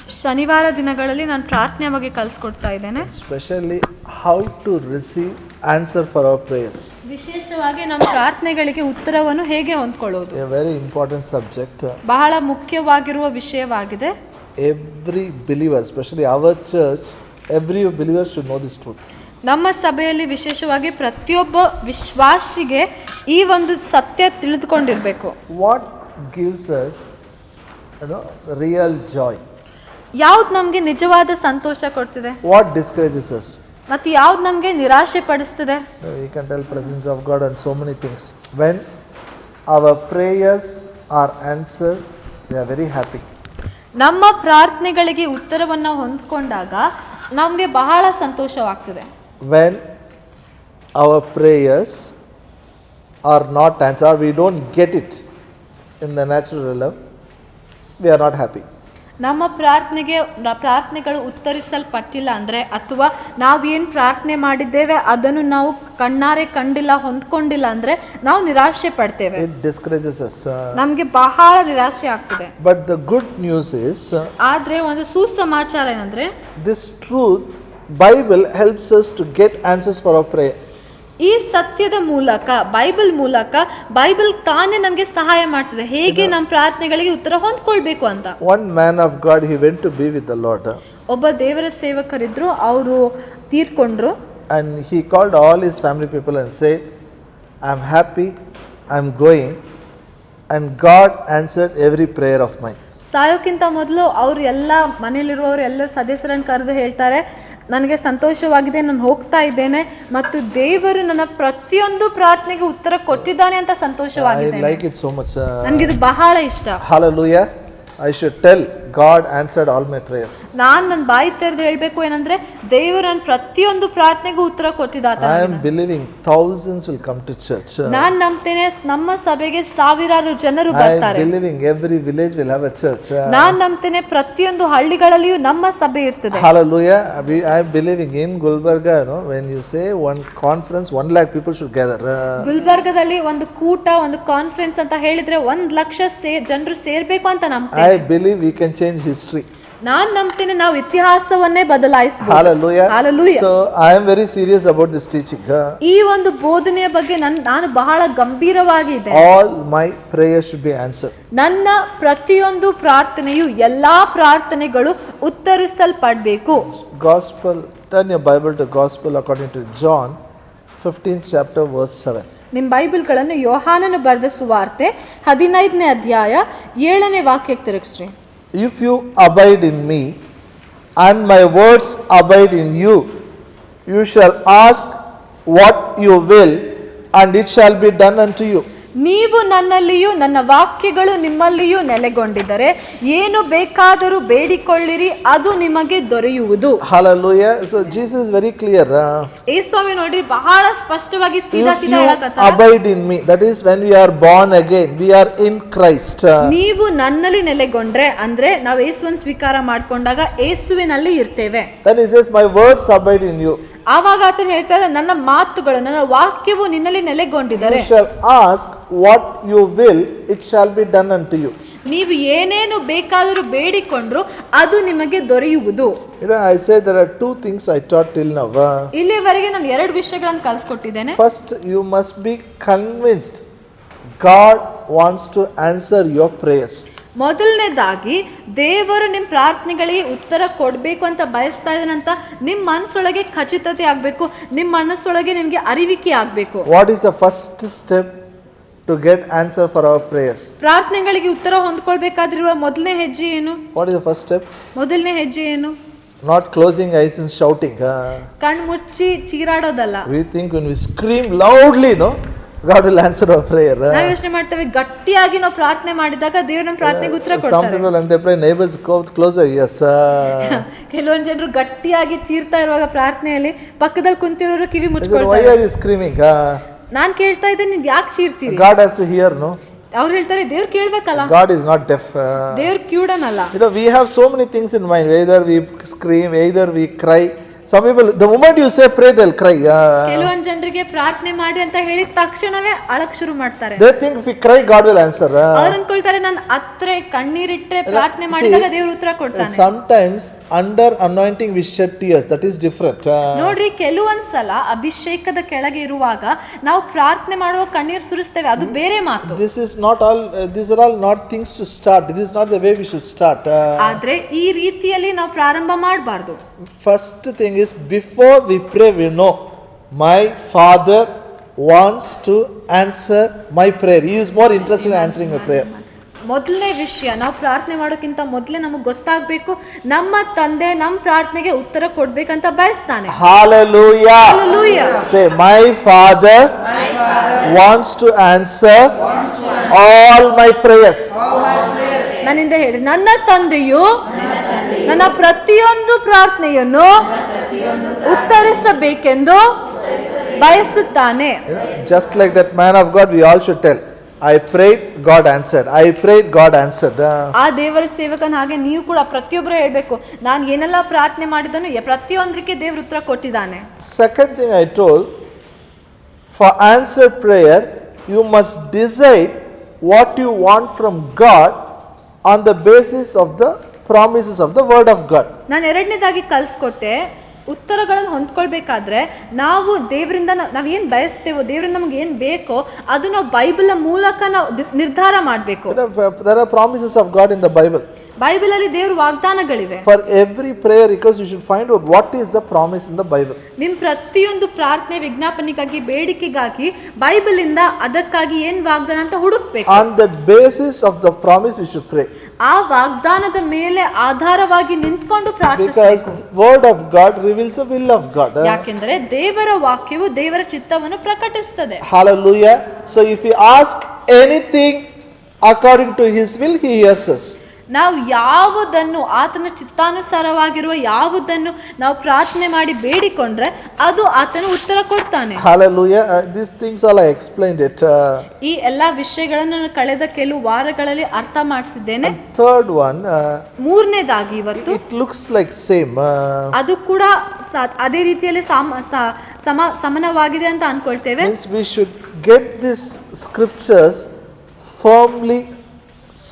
ಶನಿವಾರ ದಿನಗಳಲ್ಲಿ ನಾನು ಪ್ರಾರ್ಥನೆ ಬಗ್ಗೆ ಕಲಿಸ್ಕೊಡ್ತಾ ಇದ್ದೇನೆ. Especially how to receive answer for our prayers. ವಿಶೇಷವಾಗಿ ನಮ್ಮ ಪ್ರಾರ್ಥನೆಗಳಿಗೆ ಉತ್ತರವನ್ನು ಹೇಗೆ ಹೊಂದ್ಕೊಳ್ಳೋದು. A very important subject. ಬಹಳ ಮುಖ್ಯವಾಗಿರುವ ವಿಷಯವಾಗಿದೆ. Every believer, especially our church, every believer should know this truth. ನಮ್ಮ ಸಭೆಯಲ್ಲಿ ವಿಶೇಷವಾಗಿ ಪ್ರತಿಯೊಬ್ಬ ವಿಶ್ವಾಸಿಗೆ ಈ ಒಂದು ಸತ್ಯ ತಿಳಿದುಕೊಂಡಿರಬೇಕು. What gives us, real joy? ಯಾವ್ದು ನಮಗೆ ನಿಜವಾದ ಸಂತೋಷ ಕೊಡ್ತಿದೆ? What discourages us? ಮತ್ತು ಯಾವ್ದು ನಮಗೆ ನಿರಾಶೆ ಪಡಿಸ್ತಿದೆ? We can tell presence of God and so many things. When our prayers are answered, we are very happy. ನಮ್ಮ ಪ್ರಾರ್ಥನೆಗಳಿಗೆ ಉತ್ತರವನ್ನು ಹೊಂದ್ಕೊಂಡಾಗ ನಮಗೆ ಬಹಳ ಸಂತೋಷವಾಗ್ತದೆ. When our prayers are not answered, we don't get it in the natural realm, we are not happy. ನಮ್ಮ ಪ್ರಾರ್ಥನೆಗಳು ಉತ್ತರಿಸಲ್ಪಟ್ಟಿಲ್ಲ ಅಂದರೆ, ಅಥವಾ ನಾವೇನು ಪ್ರಾರ್ಥನೆ ಮಾಡಿದ್ದೇವೆ ಅದನ್ನು ನಾವು ಕಣ್ಣಾರೆ ಕಂಡಿಲ್ಲ, ಹೊಂದ್ಕೊಂಡಿಲ್ಲ ಅಂದರೆ ನಾವು ನಿರಾಶೆ ಪಡ್ತೇವೆ. It discourages us. ನಮಗೆ ಬಹಳ ನಿರಾಶೆ ಆಗ್ತದೆ. But the good news is, ಆದರೆ ಒಂದು ಸುಸಮಾಚಾರ ಏನಂದ್ರೆ, this truth, Bible helps us to get answers for our prayer. ಈ ಸತ್ಯದ ಮೂಲಕ, ಬೈಬಲ್ ತಾನೇ ನಮಗೆ ಸಹಾಯ ಮಾಡ್ತದೆ ಹೇಗೆ ನಮ್ಮ ಪ್ರಾರ್ಥನೆಗಳಿಗೆ ಉತ್ತರ ಹೊಂದ್ಕೊಳ್ಬೇಕು ಅಂತ. One man of God, he went to be with the Lord. ಒಬ್ಬ ದೇವರ ಸೇವಕರಿದ್ರು, ಅವರು ತೀರ್ಕೊಂಡ್ರು. And he called all his family people and said, I am happy, I am going, and God answered every prayer of mine. ಸಾಯೋಕ್ಕಿಂತ ಮೊದಲು ಅವರು ಎಲ್ಲ ಮನೆಯಲ್ಲಿರುವವರು ಎಲ್ಲರ ಸದಸ್ಯರನ್ನು ಕರೆದು ಹೇಳ್ತಾರೆ, ನನಗೆ ಸಂತೋಷವಾಗಿದೆ, ನಾನು ಹೋಗ್ತಾ ಇದ್ದೇನೆ ಮತ್ತು ದೇವರು ನನ್ನ ಪ್ರತಿಯೊಂದು ಪ್ರಾರ್ಥನೆಗೆ ಉತ್ತರ ಕೊಟ್ಟಿದ್ದಾನೆ ಅಂತ ಸಂತೋಷವಾಗಿದೆ. I like it so much. ನನಗೆ ಇದು ಬಹಳ ಇಷ್ಟ. Hallelujah. I should tell God answered all my prayers. ನಾನು ನನ್ನ ಬಾಯಿ ತೆರೆದು ಹೇಳಬೇಕು ಏನಂದ್ರೆ, ದೇವರು ನನ್ನ ಪ್ರತಿಯೊಂದು ಪ್ರಾರ್ಥನೆಗೂ ಉತ್ತರ ಕೊಟ್ಟಿದ್ದಾನೆ. I am believing thousands will come to church. ನಾನು ನಂಬ್ತೇನೆ ನಮ್ಮ ಸಭೆಗೆ ಸಾವಿರಾರು ಜನರು ಬರ್ತಾರೆ. I am believing every village will have a church. ನಾನು ನಂಬ್ತೇನೆ ಪ್ರತಿಯೊಂದು ಹಳ್ಳಿಗಳಲ್ಲಿಯೂ ನಮ್ಮ ಸಭೆ ಇರ್ತದೆ. Hallelujah. I am believing in Gulbarga, when you say one conference, 1 lakh people should gather. ಗುಲ್ಬರ್ಗದಲ್ಲಿ ಒಂದು ಕೂಟ, ಒಂದು ಕಾನ್ಫರೆನ್ಸ್ ಅಂತ ಹೇಳಿದ್ರೆ 1,00,000 ಜನರು ಸೇರ್ಬೇಕು ಅಂತ ನಂಬ್ತೇನೆ. I believe we can change history. ನಾನು ನಂಬ್ತೇನೆ ನಾವು ಇತಿಹಾಸವನ್ನೇ ಬದಲಾಯಿಸಬಹುದು. Hallelujah. Hallelujah. So I am very serious about this teaching. ಈ ಒಂದು ಬೋಧನೆಯ ಬಗ್ಗೆ ನಾನು ಬಹಳ ಗಂಭೀರವಾಗಿ ಇದ್ದೇನೆ. All my prayers should be answered. ನನ್ನ ಪ್ರತಿಯೊಂದು ಪ್ರಾರ್ಥನೆಯು, ಎಲ್ಲಾ ಪ್ರಾರ್ಥನೆಗಳು ಉತ್ತರಿಸಲ್ಪಡಬೇಕು. Gospel, turn your Bible to Gospel according to John 15th chapter verse 7. ನಿಮ್ಮ ಬೈಬಲ್ಗಳನ್ನು ಯೋಹಾನನು ಬರೆದ ಸುವಾರ್ತೆ 15ನೇ ಅಧ್ಯಾಯ 7ನೇ ವಾಕ್ಯಕ್ಕೆ ತಿರುಗಿಸ್ರಿ. If you abide in me and my words abide in you, you shall ask what you will, and it shall be done unto you. ನೀವು ನನ್ನಲ್ಲಿಯೂ ನನ್ನ ವಾಕ್ಯಗಳು ನಿಮ್ಮಲ್ಲಿಯೂ ನೆಲೆಗೊಂಡಿದ್ದರೆ ಏನು ಬೇಕಾದರೂ ಬೇಡಿಕೊಳ್ಳಿರಿ, ಅದು ನಿಮಗೆ ದೊರೆಯುವುದು. Hallelujah. So Jesus is very clear. ಯೇಸುವೆ ನೋಡ್ರಿ ಬಹಳ ಸ್ಪಷ್ಟವಾಗಿ ಸೀದಾ If you ಹೇಳಕತ್ತಾರೆ, abide in me, that is when we are born again, we are in Christ. ನೀವು ನನ್ನಲ್ಲಿ ನೆಲೆಗೊಂಡ್ರೆ ಅಂದ್ರೆ ನಾವು ಯೇಸುವನ್ನು ಸ್ವೀಕಾರ ಮಾಡ್ಕೊಂಡಾಗ ಯೇಸುವಿನಲ್ಲಿ ಇರ್ತೇವೆ. Then he says, my words abide in you. ಆವಾಗ ಆತನು ಹೇಳ್ತಾರೆ, ನನ್ನ ಮಾತುಗಳು, ನನ್ನ ವಾಕ್ಯವು ನಿನ್ನಲ್ಲಿ ನೆಲೆಗೊಂಡಿದ್ದಾರೆ. You shall ask what you will, it shall be done unto you. ನೀವು ಏನೇನು ಬೇಕಾದರೂ ಬೇಡಿಕೊಂಡ್ರು ಅದು ನಿಮಗೆ ದೊರೆಯುವುದು. I said there are 2 things I taught till now. ಇಲ್ಲಿವರೆಗೆ ನಾನು 2 ವಿಷಯಗಳನ್ನು ಕಲಿಸ್ಕೊಟ್ಟಿದ್ದೇನೆ. First, you must be convinced God wants to answer your prayers. ಮೊದಲನೇದಾಗಿ ದೇವರು ನಿಮ್ಮ ಪ್ರಾರ್ಥನೆಗಳಿಗೆ ಉತ್ತರ ಕೊಡಬೇಕು ಅಂತ ಬಯಸ್ತಾ ಇದ್ದಾನಂತ ನಿಮ್ಮ ಮನಸ್ಸೊಳಗೆ ಖಚಿತತೆ ಆಗಬೇಕು, ನಿಮ್ಮ ಮನಸ್ಸೊಳಗೆ ನಿಮಗೆ ಅರಿವಿಕೆ ಆಗಬೇಕು. What is the first step to get answer for our prayers? ಪ್ರಾರ್ಥನೆಗಳಿಗೆ ಉತ್ತರ ಹೊಂದ್ಕೊಳ್ಬೇಕಾದಿರುವ ಮೊದಲನೇ ಹೆಜ್ಜೆ ಏನು? What is the first step? ಮೊದಲನೇ ಹೆಜ್ಜೆ ಏನು? Not closing eyes and shouting. ಕಣ್ಣು ಮುಚ್ಚಿ ಚೀರಾಡೋದಲ್ಲ. We think when we scream loudly, God will answer our prayer. ನಾವು ಯೋಚನೆ ಮಾಡ್ತೇವೆ ಗಟ್ಟಿಯಾಗಿ ನಾವು ಪ್ರಾರ್ಥನೆ ಮಾಡಿದಾಗ ದೇವರು ನಮ್ಮ ಪ್ರಾರ್ಥನೆಗೆ ಉತ್ತರ ಕೊಡ್ತಾರೆ. Some people when they pray, neighbors go closer. Yes. ಕೆಲವೊಂದು ಜನರು ಗಟ್ಟಿಯಾಗಿ ಚೀರ್ತಾ ಇರುವಾಗ ಪ್ರಾರ್ಥನೆಯಲ್ಲಿ ಪಕ್ಕದಲ್ಲಿ ಕುಂತಿರೋರು ಕಿವಿ ಮುಚ್ಕೊಳ್ತಾರೆ. Why are you screaming? ನಾನು ಕೇಳ್ತಾ ಇದ್ದೇನೆ, ನೀವು ಯಾಕೆ ಚೀರ್ತೀರಿ? God has to hear, no? ಅವ್ರು ಹೇಳ್ತಾರೆ ದೇವ್ರು ಕೇಳ್ಬೇಕಲ್ಲ. God is not deaf. ದೇವ್ರು ಕಿವುಡನಲ್ಲ. We have so many things in mind. Either we scream, either we cry. some people, the moment you say pray, they'll cry. ಕೆಲವೊಂದು ಜನರಿಗೆ ಪ್ರಾರ್ಥನೆ ಮಾಡಿ ಅಂತ ಹೇಳಿದ ತಕ್ಷಣವೇ ಅಳಕ್ ಶುರು ಮಾಡ್ತಾರೆ. They think if we cry, God will answer. ಅವ್ರು ಅನ್ಕೊಳ್ತಾರೆ ನಾನು ಅತ್ರೆ ಕಣ್ಣೀರಿಟ್ರೆ ಪ್ರಾರ್ಥನೆ ಮಾಡಿದಾಗ ದೇವರು ಉತ್ತರ ಕೊಡ್ತಾನೆ. Sometimes under anointing we shed tears. That is different. ನೋಡ್ರಿ, ಕೆಲವೊಂದ್ಸಲ ಅಭಿಷೇಕದ ಕೆಳಗೆ ಇರುವಾಗ ನಾವು ಪ್ರಾರ್ಥನೆ ಮಾಡುವ ಕಣ್ಣೀರು ಸುರಿಸ್ತೇವೆ, ಅದು ಬೇರೆ ಮಾತು. This is not all. These are all not things to start. This is not the way we should start. ಆದ್ರೆ ಈ ರೀತಿಯಲ್ಲಿ ನಾವು ಪ್ರಾರಂಭ ಮಾಡಬಾರ್ದು. First thing is, before we pray, we know my Father wants to answer my prayer. He is more interested in answering my prayer. ಮೊದಲನೇ ವಿಷಯ, ನಾವು ಪ್ರಾರ್ಥನೆ ಮಾಡೋಕ್ಕಿಂತ ಮೊದಲೇ ನಮಗೆ ಗೊತ್ತಾಗಬೇಕು, ನಮ್ಮ ತಂದೆ ನಮ್ಮ ಪ್ರಾರ್ಥನೆಗೆ ಉತ್ತರ ಕೊಡ್ಬೇಕಂತ ಬಯಸ್ತಾನೆ. Hallelujah. Hallelujah. Say, my Father wants to answer all my prayers. ನನ್ನಿಂದ ಹೇಳಿ, ನನ್ನ ತಂದೆಯು ನನ್ನ ಪ್ರತಿಯೊಂದು ಪ್ರಾರ್ಥನೆಯನ್ನು ಉತ್ತರಿಸಬೇಕೆಂದು ಬಯಸುತ್ತಾನೆ. Just like that man of God, we all should tell, I prayed, God answered. I prayed, God answered. ಆ ದೇವರ ಸೇವಕನ ಹಾಗೆ ನೀವು ಕೂಡ ಪ್ರತಿಯೊಬ್ಬರು ಹೇಳ್ಬೇಕು, ನಾನು ಏನೆಲ್ಲ ಪ್ರಾರ್ಥನೆ ಮಾಡಿದನು ಪ್ರತಿಯೊಂದಕ್ಕೆ ದೇವರು ಉತ್ತರ ಕೊಟ್ಟಿದ್ದಾನೆ. Second thing I told, for answered prayer, you must decide what you want from God on the basis of the promises of the word of God. ನಾನು ಎರಡನೇದಾಗಿ ಕಲಿಸ್ಕೊಟ್ಟೆ, ಉತ್ತರಗಳನ್ನು ಹೊಂದ್ಕೊಳ್ಬೇಕಾದ್ರೆ ನಾವು ದೇವರಿಂದ ನಾವೇನು ಬಯಸ್ತೇವೋ, ದೇವರಿಂದ ನಮ್ಗೆ ಏನು ಬೇಕೋ ಅದು ನಾವು ಬೈಬಲ್ ಮೂಲಕ ನಾವು ನಿರ್ಧಾರ ಮಾಡಬೇಕು. There are promises of God in the Bible. Bible ಅಲ್ಲಿ ದೇವ್ರ ವಾಗ್ದಾನಗಳಿವೆ. For every prayer request you should find out what is the promise in the Bible. ನಿಮ್ಮ ಪ್ರತಿಯೊಂದು ಪ್ರಾರ್ಥನೆ ವಿಜ್ಞಾಪನೆಗಾಗಿ ಬೇಡಿಕೆಗಾಗಿ ಬೈಬಲ್ ಇಂದ ಅದಕ್ಕಾಗಿ ಏನು ವಾಗ್ದಾನ ಅಂತ ಹುಡುಕ್ಬೇಕು. On the basis of the promise we should pray. ಆ ವಾಗ್ದಾನದ ಮೇಲೆ ಆಧಾರವಾಗಿ ನಿಂತ್ಕೊಂಡು Because ಪ್ರಾರ್ಥಿಸಬೇಕು. word of God reveals the will of God. ಯಾಕೆಂದ್ರೆ ದೇವರ ವಾಕ್ಯವು ದೇವರ ಚಿತ್ತವನ್ನು ಪ್ರಕಟಿಸುತ್ತದೆ. Hallelujah. So if we ask anything according to his will, he hears us. ನಾವು ಯಾವುದನ್ನು ಆತನ ಚಿತ್ತಾನುಸಾರವಾಗಿರುವ ಯಾವುದನ್ನು ನಾವು ಪ್ರಾರ್ಥನೆ ಮಾಡಿ ಬೇಡಿಕೊಂಡ್ರೆ ಅದು ಆತನು ಉತ್ತರ ಕೊಡ್ತಾನೆ. Hallelujah. These things all I explained it. ಈ ಎಲ್ಲಾ ವಿಷಯಗಳನ್ನು ನಾನು ಕಳೆದ ಕೆಲವು ವಾರಗಳಲ್ಲಿ ಅರ್ಥ ಮಾಡಿಸಿದ್ದೇನೆ. Third one, ಮೂರನೇದಾಗಿ ಇವತ್ತು it looks like same. ಅದು ಕೂಡ ಅದೇ ರೀತಿಯಲ್ಲಿ ಸಮಾನವಾಗಿದೆ ಅಂತ ಅನ್ಕೊಳ್ತೇವೆ. Means we should get these scriptures firmly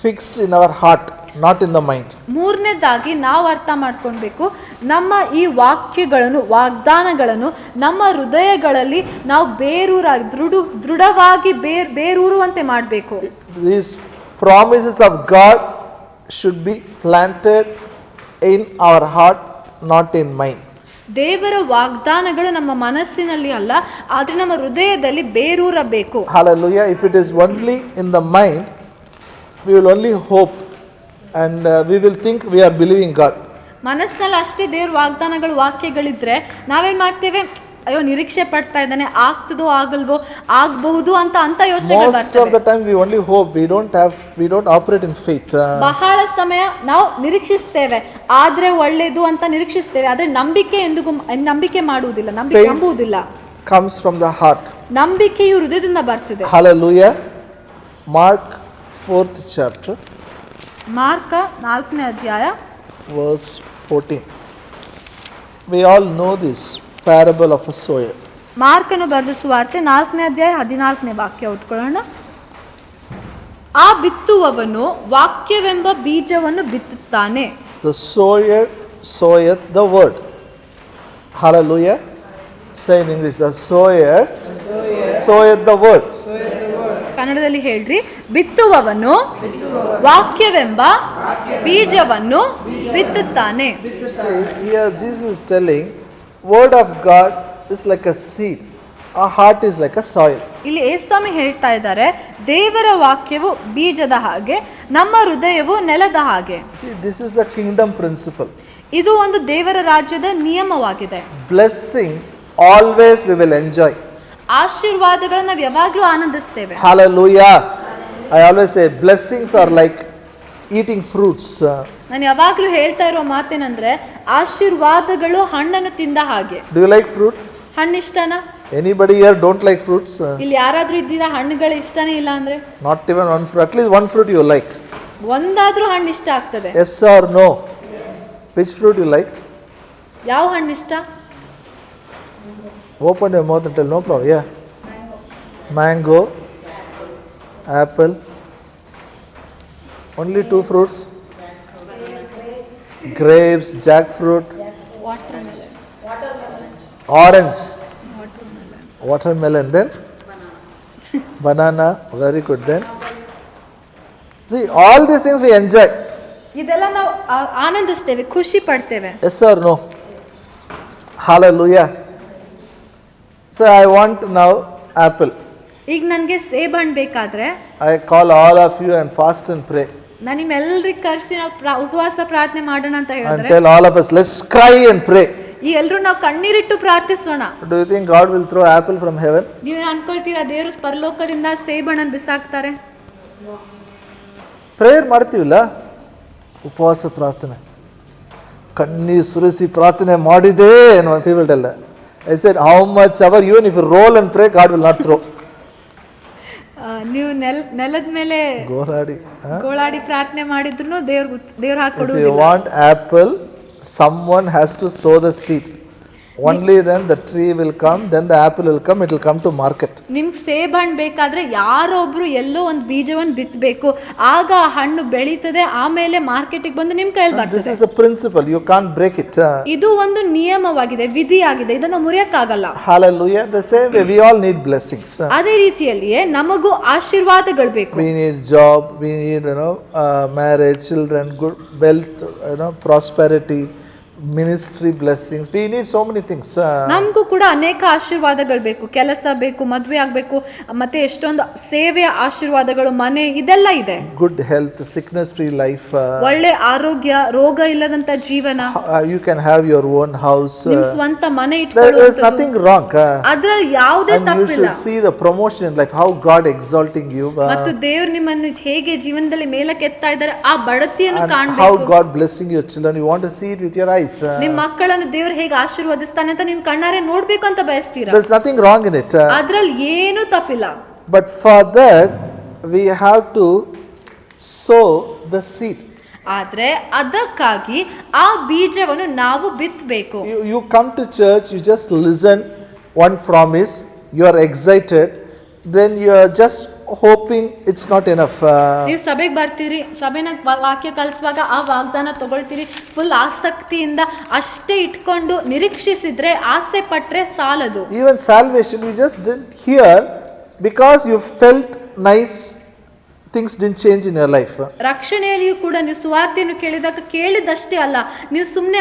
fixed in our heart, not in the mind. ಮೂರನೇದಾಗಿ ನಾವು ಅರ್ಥ ಮಾಡ್ಕೊಳ್ಬೇಕು, ನಮ್ಮ ಈ ವಾಕ್ಯಗಳನ್ನು ವಾಗ್ದಾನಗಳನ್ನು ನಮ್ಮ ಹೃದಯಗಳಲ್ಲಿ ನಾವು ದೃಢವಾಗಿ ಬೇರೂರುವಂತೆ ಮಾಡಬೇಕು. These promises of God should be planted in our heart, not in mind. ದೇವರ ವಾಗ್ದಾನಗಳು ನಮ್ಮ ಮನಸ್ಸಿನಲ್ಲಿ ಅಲ್ಲ, ಆದರೆ ನಮ್ಮ ಹೃದಯದಲ್ಲಿ ಬೇರೂರಬೇಕು. Hallelujah. If it is only in the mind, we will only hope and we will think we are believing God. ಮನಸ್ಸಿನಲ್ಲಿ ಅಷ್ಟೇ ದೇವ್ರ ವಾಗ್ದಾನಗಳು ವಾಕ್ಯಗಳಿದ್ರೆ ನಾವೇನ್ ಮಾಡ್ತೇವೆ, ಅಯ್ಯೋ ನಿರೀಕ್ಷೆ ಪಡ್ತಾ ಇದ್ದಾನೆ, ಆಗ್ತದೋ ಆಗಲ್ವೋ, ಆಗಬಹುದು ಅಂತ ಯೋಚನೆಗಳು ಬರ್ತವೆ. Most of the time we only hope, we don't operate in faith. ಬಹಳ ಸಮಯ ನಾವು ನಿರೀಕ್ಷಿಸ್ತೇವೆ, ಆದ್ರೆ ಒಳ್ಳೇದು ಅಂತ ನಿರೀಕ್ಷಿಸ್ತೇವೆ, ಆದ್ರೆ ನಂಬಿಕೆ ಮಾಡುವುದಿಲ್ಲ, ನಂಬುವುದಿಲ್ಲ. Comes from the heart. ನಂಬಿಕೆಯು ಹೃದಯದಿಂದ ಬರ್ತದೆ. Hallelujah. Mark 4th chapter, mark 4ನೇ ಅಧ್ಯಾಯ verse 14. We all know this parable of a sower. ಮಾರ್ಕನು ಬರೆದ ಸುವಾರ್ತೆ 4ನೇ ಅಧ್ಯಾಯ 14ನೇ ವಾಕ್ಯ ಓದ್ಕೊಳ್ಳೋಣ. ಆ ಬಿತ್ತುವವನು ವಾಕ್ಯವೆಂಬ ಬೀಜವನ್ನು ಬಿತ್ತುತ್ತಾನೆ. The sower soweth the word. Hallelujah. Say in English, the sower soweth the word. ಕನ್ನಡದಲ್ಲಿ ಹೇಳ್ರಿ, ಬಿತ್ತುವವನು ವಾಕ್ಯವೆಂಬ ಬೀಜವನ್ನು ಬಿತ್ತುತ್ತಾನೆ. See, here Jesus is telling, word of God is like a seed, our heart is like a soil. ಇಲ್ಲಿ ಯೇಸುಸ್ವಾಮಿ ಹೇಳ್ತಾ ಇದ್ದಾರೆ, ದೇವರ ವಾಕ್ಯವು ಬೀಜದ ಹಾಗೆ, ನಮ್ಮ ಹೃದಯವು ನೆಲದ ಹಾಗೆ. See, this is a kingdom principle. ಇದು ಒಂದು ದೇವರ ರಾಜ್ಯದ ನಿಯಮವಾಗಿದೆ. Blessings always we will enjoy. ಆಶೀರ್ವಾದಗಳನ್ನು ನಾವು ಯಾವಾಗಲೂ ಆನಂದಿಸ್ತೇವೆ. Hallelujah. I always say blessings are like eating fruits. ನಾನು ಯಾವಾಗಲೂ ಹೇಳ್ತಾ ಇರೋ ಮಾತೇನಂದ್ರೆ, ಆಶೀರ್ವಾದಗಳು ಹಣ್ಣನ್ನು ತಿಂದ ಹಾಗೆ. Do you like fruits? ಹಣ್ಣು ಇಷ್ಟನಾ? Anybody here don't like fruits? ಇಲ್ಲಿ ಯಾರಾದ್ರೂ ಇದ್ದೀರಾ ಹಣ್ಣುಗಳು ಇಷ್ಟನೇ ಇಲ್ಲ ಅಂದ್ರೆ? Not even one fruit. At least one fruit you like. ಒಂದಾದ್ರೂ ಹಣ್ಣು ಇಷ್ಟ ಆಗ್ತದೆ. Yes or no? Which fruit you like? ಯಾವ ಹಣ್ಣು ಇಷ್ಟ? Open your mouth and tell, no problem. Yeah. Mango, apple. Only 2 fruits. Grapes, jackfruit, orange, watermelon. Then banana. Very good. Then see, all these things we enjoy. ಇದೆಲ್ಲ ನಾವು ಆನಂದಿಸ್ತೇವೆ, ಖುಷಿ ಪಡ್ತೇವೆ. Yes or no? Hallelujah. So I want now apple. ಈಗ ನನಗೆ ಸೇಬಣ್ಣು ಬೇಕಾದ್ರೆ I call all of you and fast and pray. ನಾನು ನಿಮ್ಮೆಲ್ಲರಿಗೆ ಕರೆಸಿ ನಾವು ಉಪವಾಸ ಪ್ರಾರ್ಥನೆ ಮಾಡೋಣ ಅಂತ And ಹೇಳಿದ್ರೆ tell all of us, let's cry and pray. ಈ ಎಲ್ರು ನಾವು ಕಣ್ಣೀರಿಟ್ಟು ಪ್ರಾರ್ಥಿಸೋಣ. Do you think God will throw apple from heaven? ನೀವು ಅನ್ಕೊಳ್ತೀರಾ ದೇವರು ಪರಲೋಕದಿಂದ ಸೇಬಣ್ಣನ್ನು ಬಿಸಾಕ್ತಾರೆ? ಪ್ರೇಯರ್ ಮಾಡ್ತೀವಿಲ್ಲ, ಉಪವಾಸ ಪ್ರಾರ್ಥನೆ, ಕಣ್ಣೀರು ಸುರಿಸಿ ಪ್ರಾರ್ಥನೆ ಮಾಡಿದೆ. People tell that. I said, how much ever, even if you roll and pray, God will not throw. ನೀವು ನೆಲದ ಮೇಲೆ ಗೋಳಾಡಿ ಪ್ರಾರ್ಥನೆ ಮಾಡಿದ್ರು ದೇವ್ರು If ಹಾಕೊಡುವುದಿಲ್ಲ. you want apple, someone has to sow the seed. Only then the tree will come, then the apple will come, it will come to market. ನಿಮ್ಗೆ ಸೇಬಣ್ಣು ಬೇಕಾದ್ರೆ ಯಾರೊಬ್ರು ಎಲ್ಲೋ ಒಂದು ಬೀಜವನ್ನು ಬಿತ್ತಬೇಕು, ಆಗ ಆ ಹಣ್ಣು ಬೆಳೀತದೆ, ಆಮೇಲೆ ಮಾರ್ಕೆಟಿಗೆ ಬಂದು ನಿಮ್ ಕೈಯಲ್ಲಿ This ಬರ್ತದೆ. is a principle, you can't break it. ಇದು ಒಂದು ನಿಯಮವಾಗಿದೆ, ವಿಧಿಯಾಗಿದೆ, ಇದನ್ನು ಮುರಿಯಕ್ಕಾಗಲ್ಲ. Hallelujah. The same way we all need blessings. ಅದೇ ರೀತಿಯಲ್ಲಿಯೇ ನಮಗೂ ಆಶೀರ್ವಾದಗಳು ಬೇಕು. We need job, we need marriage, children, good wealth, prosperity, ministry blessings. We need so many things. ನಮಗೂ ಕೂಡ ಅನೇಕ ಆಶೀರ್ವಾದಗಳು ಬೇಕು, ಕೆಲಸ ಬೇಕು, ಮದುವೆ ಆಗ್ಬೇಕು, ಮತ್ತೆ ಎಷ್ಟೊಂದು ಸೇವೆಯ ಆಶೀರ್ವಾದಗಳು, ಮನೆ, ಇದೆಲ್ಲ ಇದೆ. Good health, sickness free life. ಒಳ್ಳೆ ಆರೋಗ್ಯ, ರೋಗ ಇಲ್ಲದಂತ ಜೀವನ. You can have your own house. ನಿಮ್ ಸ್ವಂತ ಮನೆ There is ಇಟ್ಕೊಳ್ಳೋದು, nothing wrong. ಅದ್ರಲ್ಲಿ ಯಾವುದೇ And you ತಪ್ಪಿಲ್ಲ. should see the promotion in life, how God exalting you. ಮತ್ತು ದೇವರು ನಿಮ್ಮನ್ನು ಹೇಗೆ ಜೀವನದಲ್ಲಿ ಮೇಲಕ್ಕೆ ಎತ್ತಾ ಇದ್ದಾರೆ, ಆ ಬಡತಿಯನ್ನು And how ಕಾಣಬೇಕು. God blessing your children. You want to see it with your eyes. ನಿಮ್ ಮಕ್ಕಳನ್ನು ದೇವರು ಹೇಗೆ ಆಶೀರ್ವದಿಸ್ತಾನೆ ಅಂತ ನೀವು ಕಣ್ಣಾರೆ ನೋಡ್ಬೇಕು ಅಂತ ಬಯಸ್ತೀರಾ. There's nothing wrong in it. ಅದ್ರಲ್ಲಿ ಏನು ತಪ್ಪಿಲ್ಲ. But for that, we have to sow the seed. ಆದ್ರೆ ಅದಕ್ಕಾಗಿ ಆ ಬೀಜವನ್ನು ನಾವು ಬಿತ್ತಬೇಕು. You come to church, you just listen one promise, you are excited, then you are just hoping it's not enough. ನೀವು ಸಭೆಗೆ ಬರ್ತೀರಿ, ಸಭೆನ ವಾಕ್ಯ ಕಲಿಸುವಾಗ ಆ ವಾಗ್ದಾನ ತಗೊಳ್ತೀರಿ, ಫುಲ್ ಆಸಕ್ತಿಯಿಂದ ಅಷ್ಟೇ ಇಟ್ಕೊಂಡು ನಿರೀಕ್ಷಿಸಿದ್ರೆ, ಆಸೆ ಪಟ್ರೆ ಸಾಲದು. Even salvation, you just didn't hear because you felt nice, things didn't change in your life. ರಕ್ಷಣೆಯಲ್ಲಿಯೂ ಕೂಡ ನೀವು ಸುವಾರ್ತೆಯನ್ನು ಕೇಳಿದಾಗ ಕೇಳಿದಷ್ಟೇ ಅಲ್ಲ, ನೀವು ಸುಮ್ಮನೆ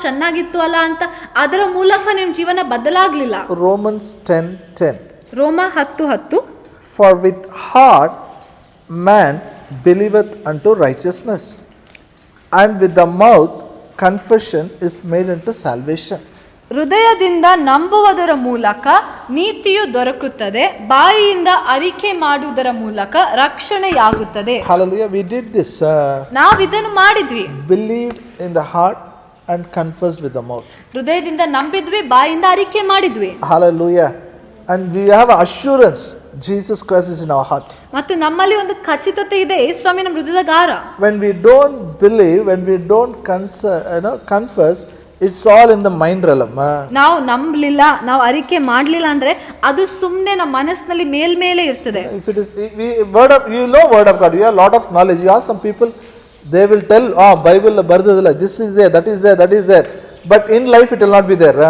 ಚೆನ್ನಾಗಿತ್ತು ಅಲ್ಲ ಅಂತ ಅದರ ಮೂಲಕ ನಿಮ್ಮ ಜೀವನ ಬದಲಾಗ್ಲಿಲ್ಲ. Romans 10:10. ರೋಮ 10:10. For with heart man believeth unto righteousness, and with the mouth confession is made unto salvation. ಹೃದಯದಿಂದ ನಂಬುವುದರ ಮೂಲಕ ನೀತಿಯು ದೊರಕುತ್ತದೆ, ಬಾಯಿಯಿಂದ ಅರಿಕೆ ಮಾಡುವುದರ ಮೂಲಕ ರಕ್ಷಣೆಯಾಗುತ್ತದೆ. Hallelujah. We did this. ನಾವು ಇದನ್ನು ಮಾಡಿದ್ವಿ. Believed in the heart and confessed with the mouth. ಹೃದಯದಿಂದ ನಂಬಿದ್ವಿ, ಬಾಯಿಂದ ಅರಿಕೆ ಮಾಡಿದ್ವಿ. Hallelujah. And we have assurance Jesus Christ is in our heart. ಮತ್ತು ನಮ್ಮಲ್ಲಿ ಒಂದು ಖಚಿತತೆ ಇದೆ, ಯೇಸು ಸ್ವಾಮಿ ನಮ್ಮ ಹೃದಯದ ಗಾರ. When we don't believe, when we don't confess, it's all in the mind realm. ನಾವು ನಂಬಲಿಲ್ಲ, ನಾವು ಅರಿಕೆ ಮಾಡಲಿಲ್ಲ ಅಂದ್ರೆ ಅದು ಸುಮ್ಮನೆ ನಮ್ಮ ಮನಸ್ಸಿನಲ್ಲಿ ಮೇಲ್ಮೇಲೆ ಇರ್ತದೆ. If it is word of God, you have a lot of knowledge. You ask some people, they will tell, Bible bardadilla, this is there, that is there, that is there, but in life it will not be there.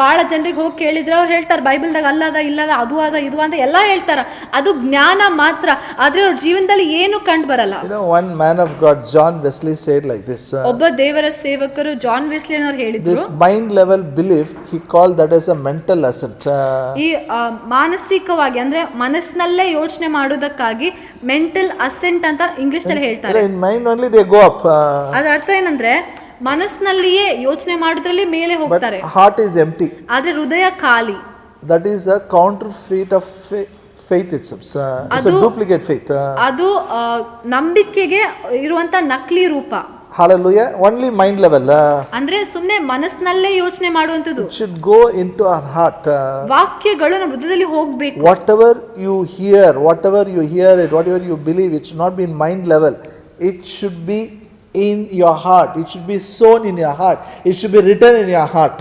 ಬಹಳ ಜನರಿಗೆ ಹೋಗಿ ಕೇಳಿದ್ರೆ ಅವ್ರು ಹೇಳ್ತಾರೆ, ಬೈಬಲ್ದಾಗ ಅಲ್ಲದ ಇಲ್ಲದ ಅದು ಅದ ಇದು ಅಂತ ಎಲ್ಲ ಹೇಳ್ತಾರ, ಅದು ಜ್ಞಾನ ಮಾತ್ರ, ಆದ್ರೆ ಅವ್ರ ಜೀವನದಲ್ಲಿ ಏನು ಕಂಡು ಬರಲ್ಲ. One man of God, John Wesley, said like this. ಒಬ್ಬ ದೇವರ ಸೇವಕರು ಜಾನ್ ವೆಸ್ಲಿ ಅವರು ಹೇಳಿದ್ರು, this mind level belief, he called that as a mental asset. ಈ ಮಾನಸಿಕವಾಗಿ ಅಂದ್ರೆ ಮನಸ್ಸಿನಲ್ಲೇ ಯೋಚನೆ ಮಾಡೋದಕ್ಕಾಗಿ ಮೆಂಟಲ್ ಅಸೆಂಟ್ ಅಂತ ಇಂಗ್ಲಿಷ್ ಅಲ್ಲಿ ಹೇಳ್ತಾರೆ. In mind only they go up. ಅದರ ಅರ್ಥ ಏನಂದ್ರೆ ಮನಸ್ಸಿನಲ್ಲಿಯೇ ಯೋಚನೆ ಮಾಡೋದ್ರಲ್ಲಿ ಮೇಲೆ ಹೋಗ್ತಾರೆ, heart is empty. ಆದ್ರೆ ಹೃದಯ ಖಾಲಿ. That is a counterfeit of faith itself. It's a duplicate faith. ಅದು ನಂಬಿಕೆಗೆ ಇರುವಂತ ನಕಲಿ ರೂಪ. Hallelujah. Only mind level. ಅಂದ್ರೆ ಸುಮ್ಮನೆ ಮನಸ್ಸಿನಲ್ಲೇ ಯೋಚನೆ ಮಾಡುವಂತದ್ದು. It should go into our heart. ವಾಕ್ಯಗಳು ನಮ್ಮ ಹೃದಯದಲ್ಲಿ ಹೋಗ್ಬೇಕು. Whatever you hear it, whatever you believe, it should not be in mind level. It should be in your heart. It should be sown in your heart. It should be written in your heart.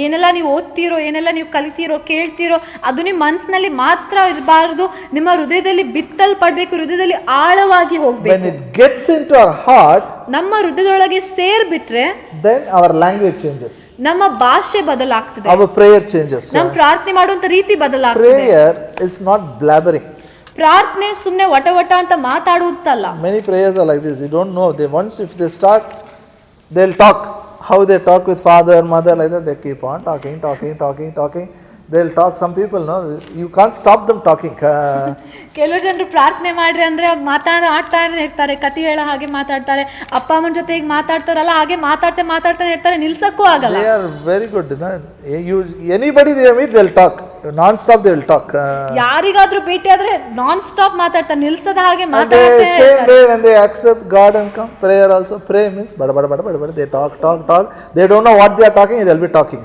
ಏನೆಲ್ಲ ನೀವು ಓದ್ತಿರೋ, ಏನೆಲ್ಲ ನೀವು ಕಲಿತಿರೋ, ಕೇಳ್ತಿರೋ, ಅದು ನಿಮ್ಮ ಮನಸ್ಸಿನಲ್ಲಿ ಮಾತ್ರ ಇರಬಾರದು, ನಿಮ್ಮ ಹೃದಯದಲ್ಲಿ ಬಿತ್ತಲ್ಪಡ್ಬೇಕು, ಹೃದಯದಲ್ಲಿ ಆಳವಾಗಿ When ಹೋಗ್ಬೇಕು. it gets into our heart, ನಮ್ಮ ಹೃದಯದೊಳಗೆ ಸೇರ್ಬಿಟ್ರೆ then our language changes. ನಮ್ಮ ಭಾಷೆ ಬದಲಾಗ್ತದೆ, Our prayer changes. ನಮ್ಮ ಪ್ರಾರ್ಥನೆ ಮಾಡುವಂತ ರೀತಿ ಬದಲಾಗ್ತದೆ. Prayer is not blabbering. ಪ್ರಾರ್ಥನೆ ಸುಮ್ನೆ ವಟ ವಟ ಅಂತ ಮಾತಾಡುವುದಲ್ಲ. Many prayers are like this. You don't know. They once if they start, they'll talk. How they talk with father, mother, like that. They keep on talking. They'll talk. Some people, no, you can't stop them talking. ಕೆಲವು ಜನರು ಪ್ರಾರ್ಥನೆ ಮಾಡ್ರಿ ಅಂದ್ರೆ ಆಡ್ತಾನೆ ಇರ್ತಾರೆ, ಕತಿ ಹೇಳೋ ಹಾಗೆ ಮಾತಾಡ್ತಾರೆ, ಅಪ್ಪ ಅಮ್ಮನ ಜೊತೆ ಈಗ ಮಾತಾಡ್ತಾರಲ್ಲ ಹಾಗೆ ಮಾತಾಡ್ತಾನೆ ಇರ್ತಾರೆ, ನಿಲ್ಸಕ್ಕೂ ಆಗಲ್ಲ. They are very good. Anybody they meet, they'll talk. Non-stop they will talk. ಯಾರಿಗಾದ್ರೂ ಭೇಟಿ ಆದ್ರೆ ನಾನ್ ಸ್ಟಾಪ್ ಮಾತಾಡ್ತಾರೆ, ನಿಲ್ಸದ ಹಾಗೆ And ಮಾತಾಡ್ತಾರೆ. same way when they accept God and come, prayer also. Pray means bada. They talk. They don't know what they are talking. They'll be talking.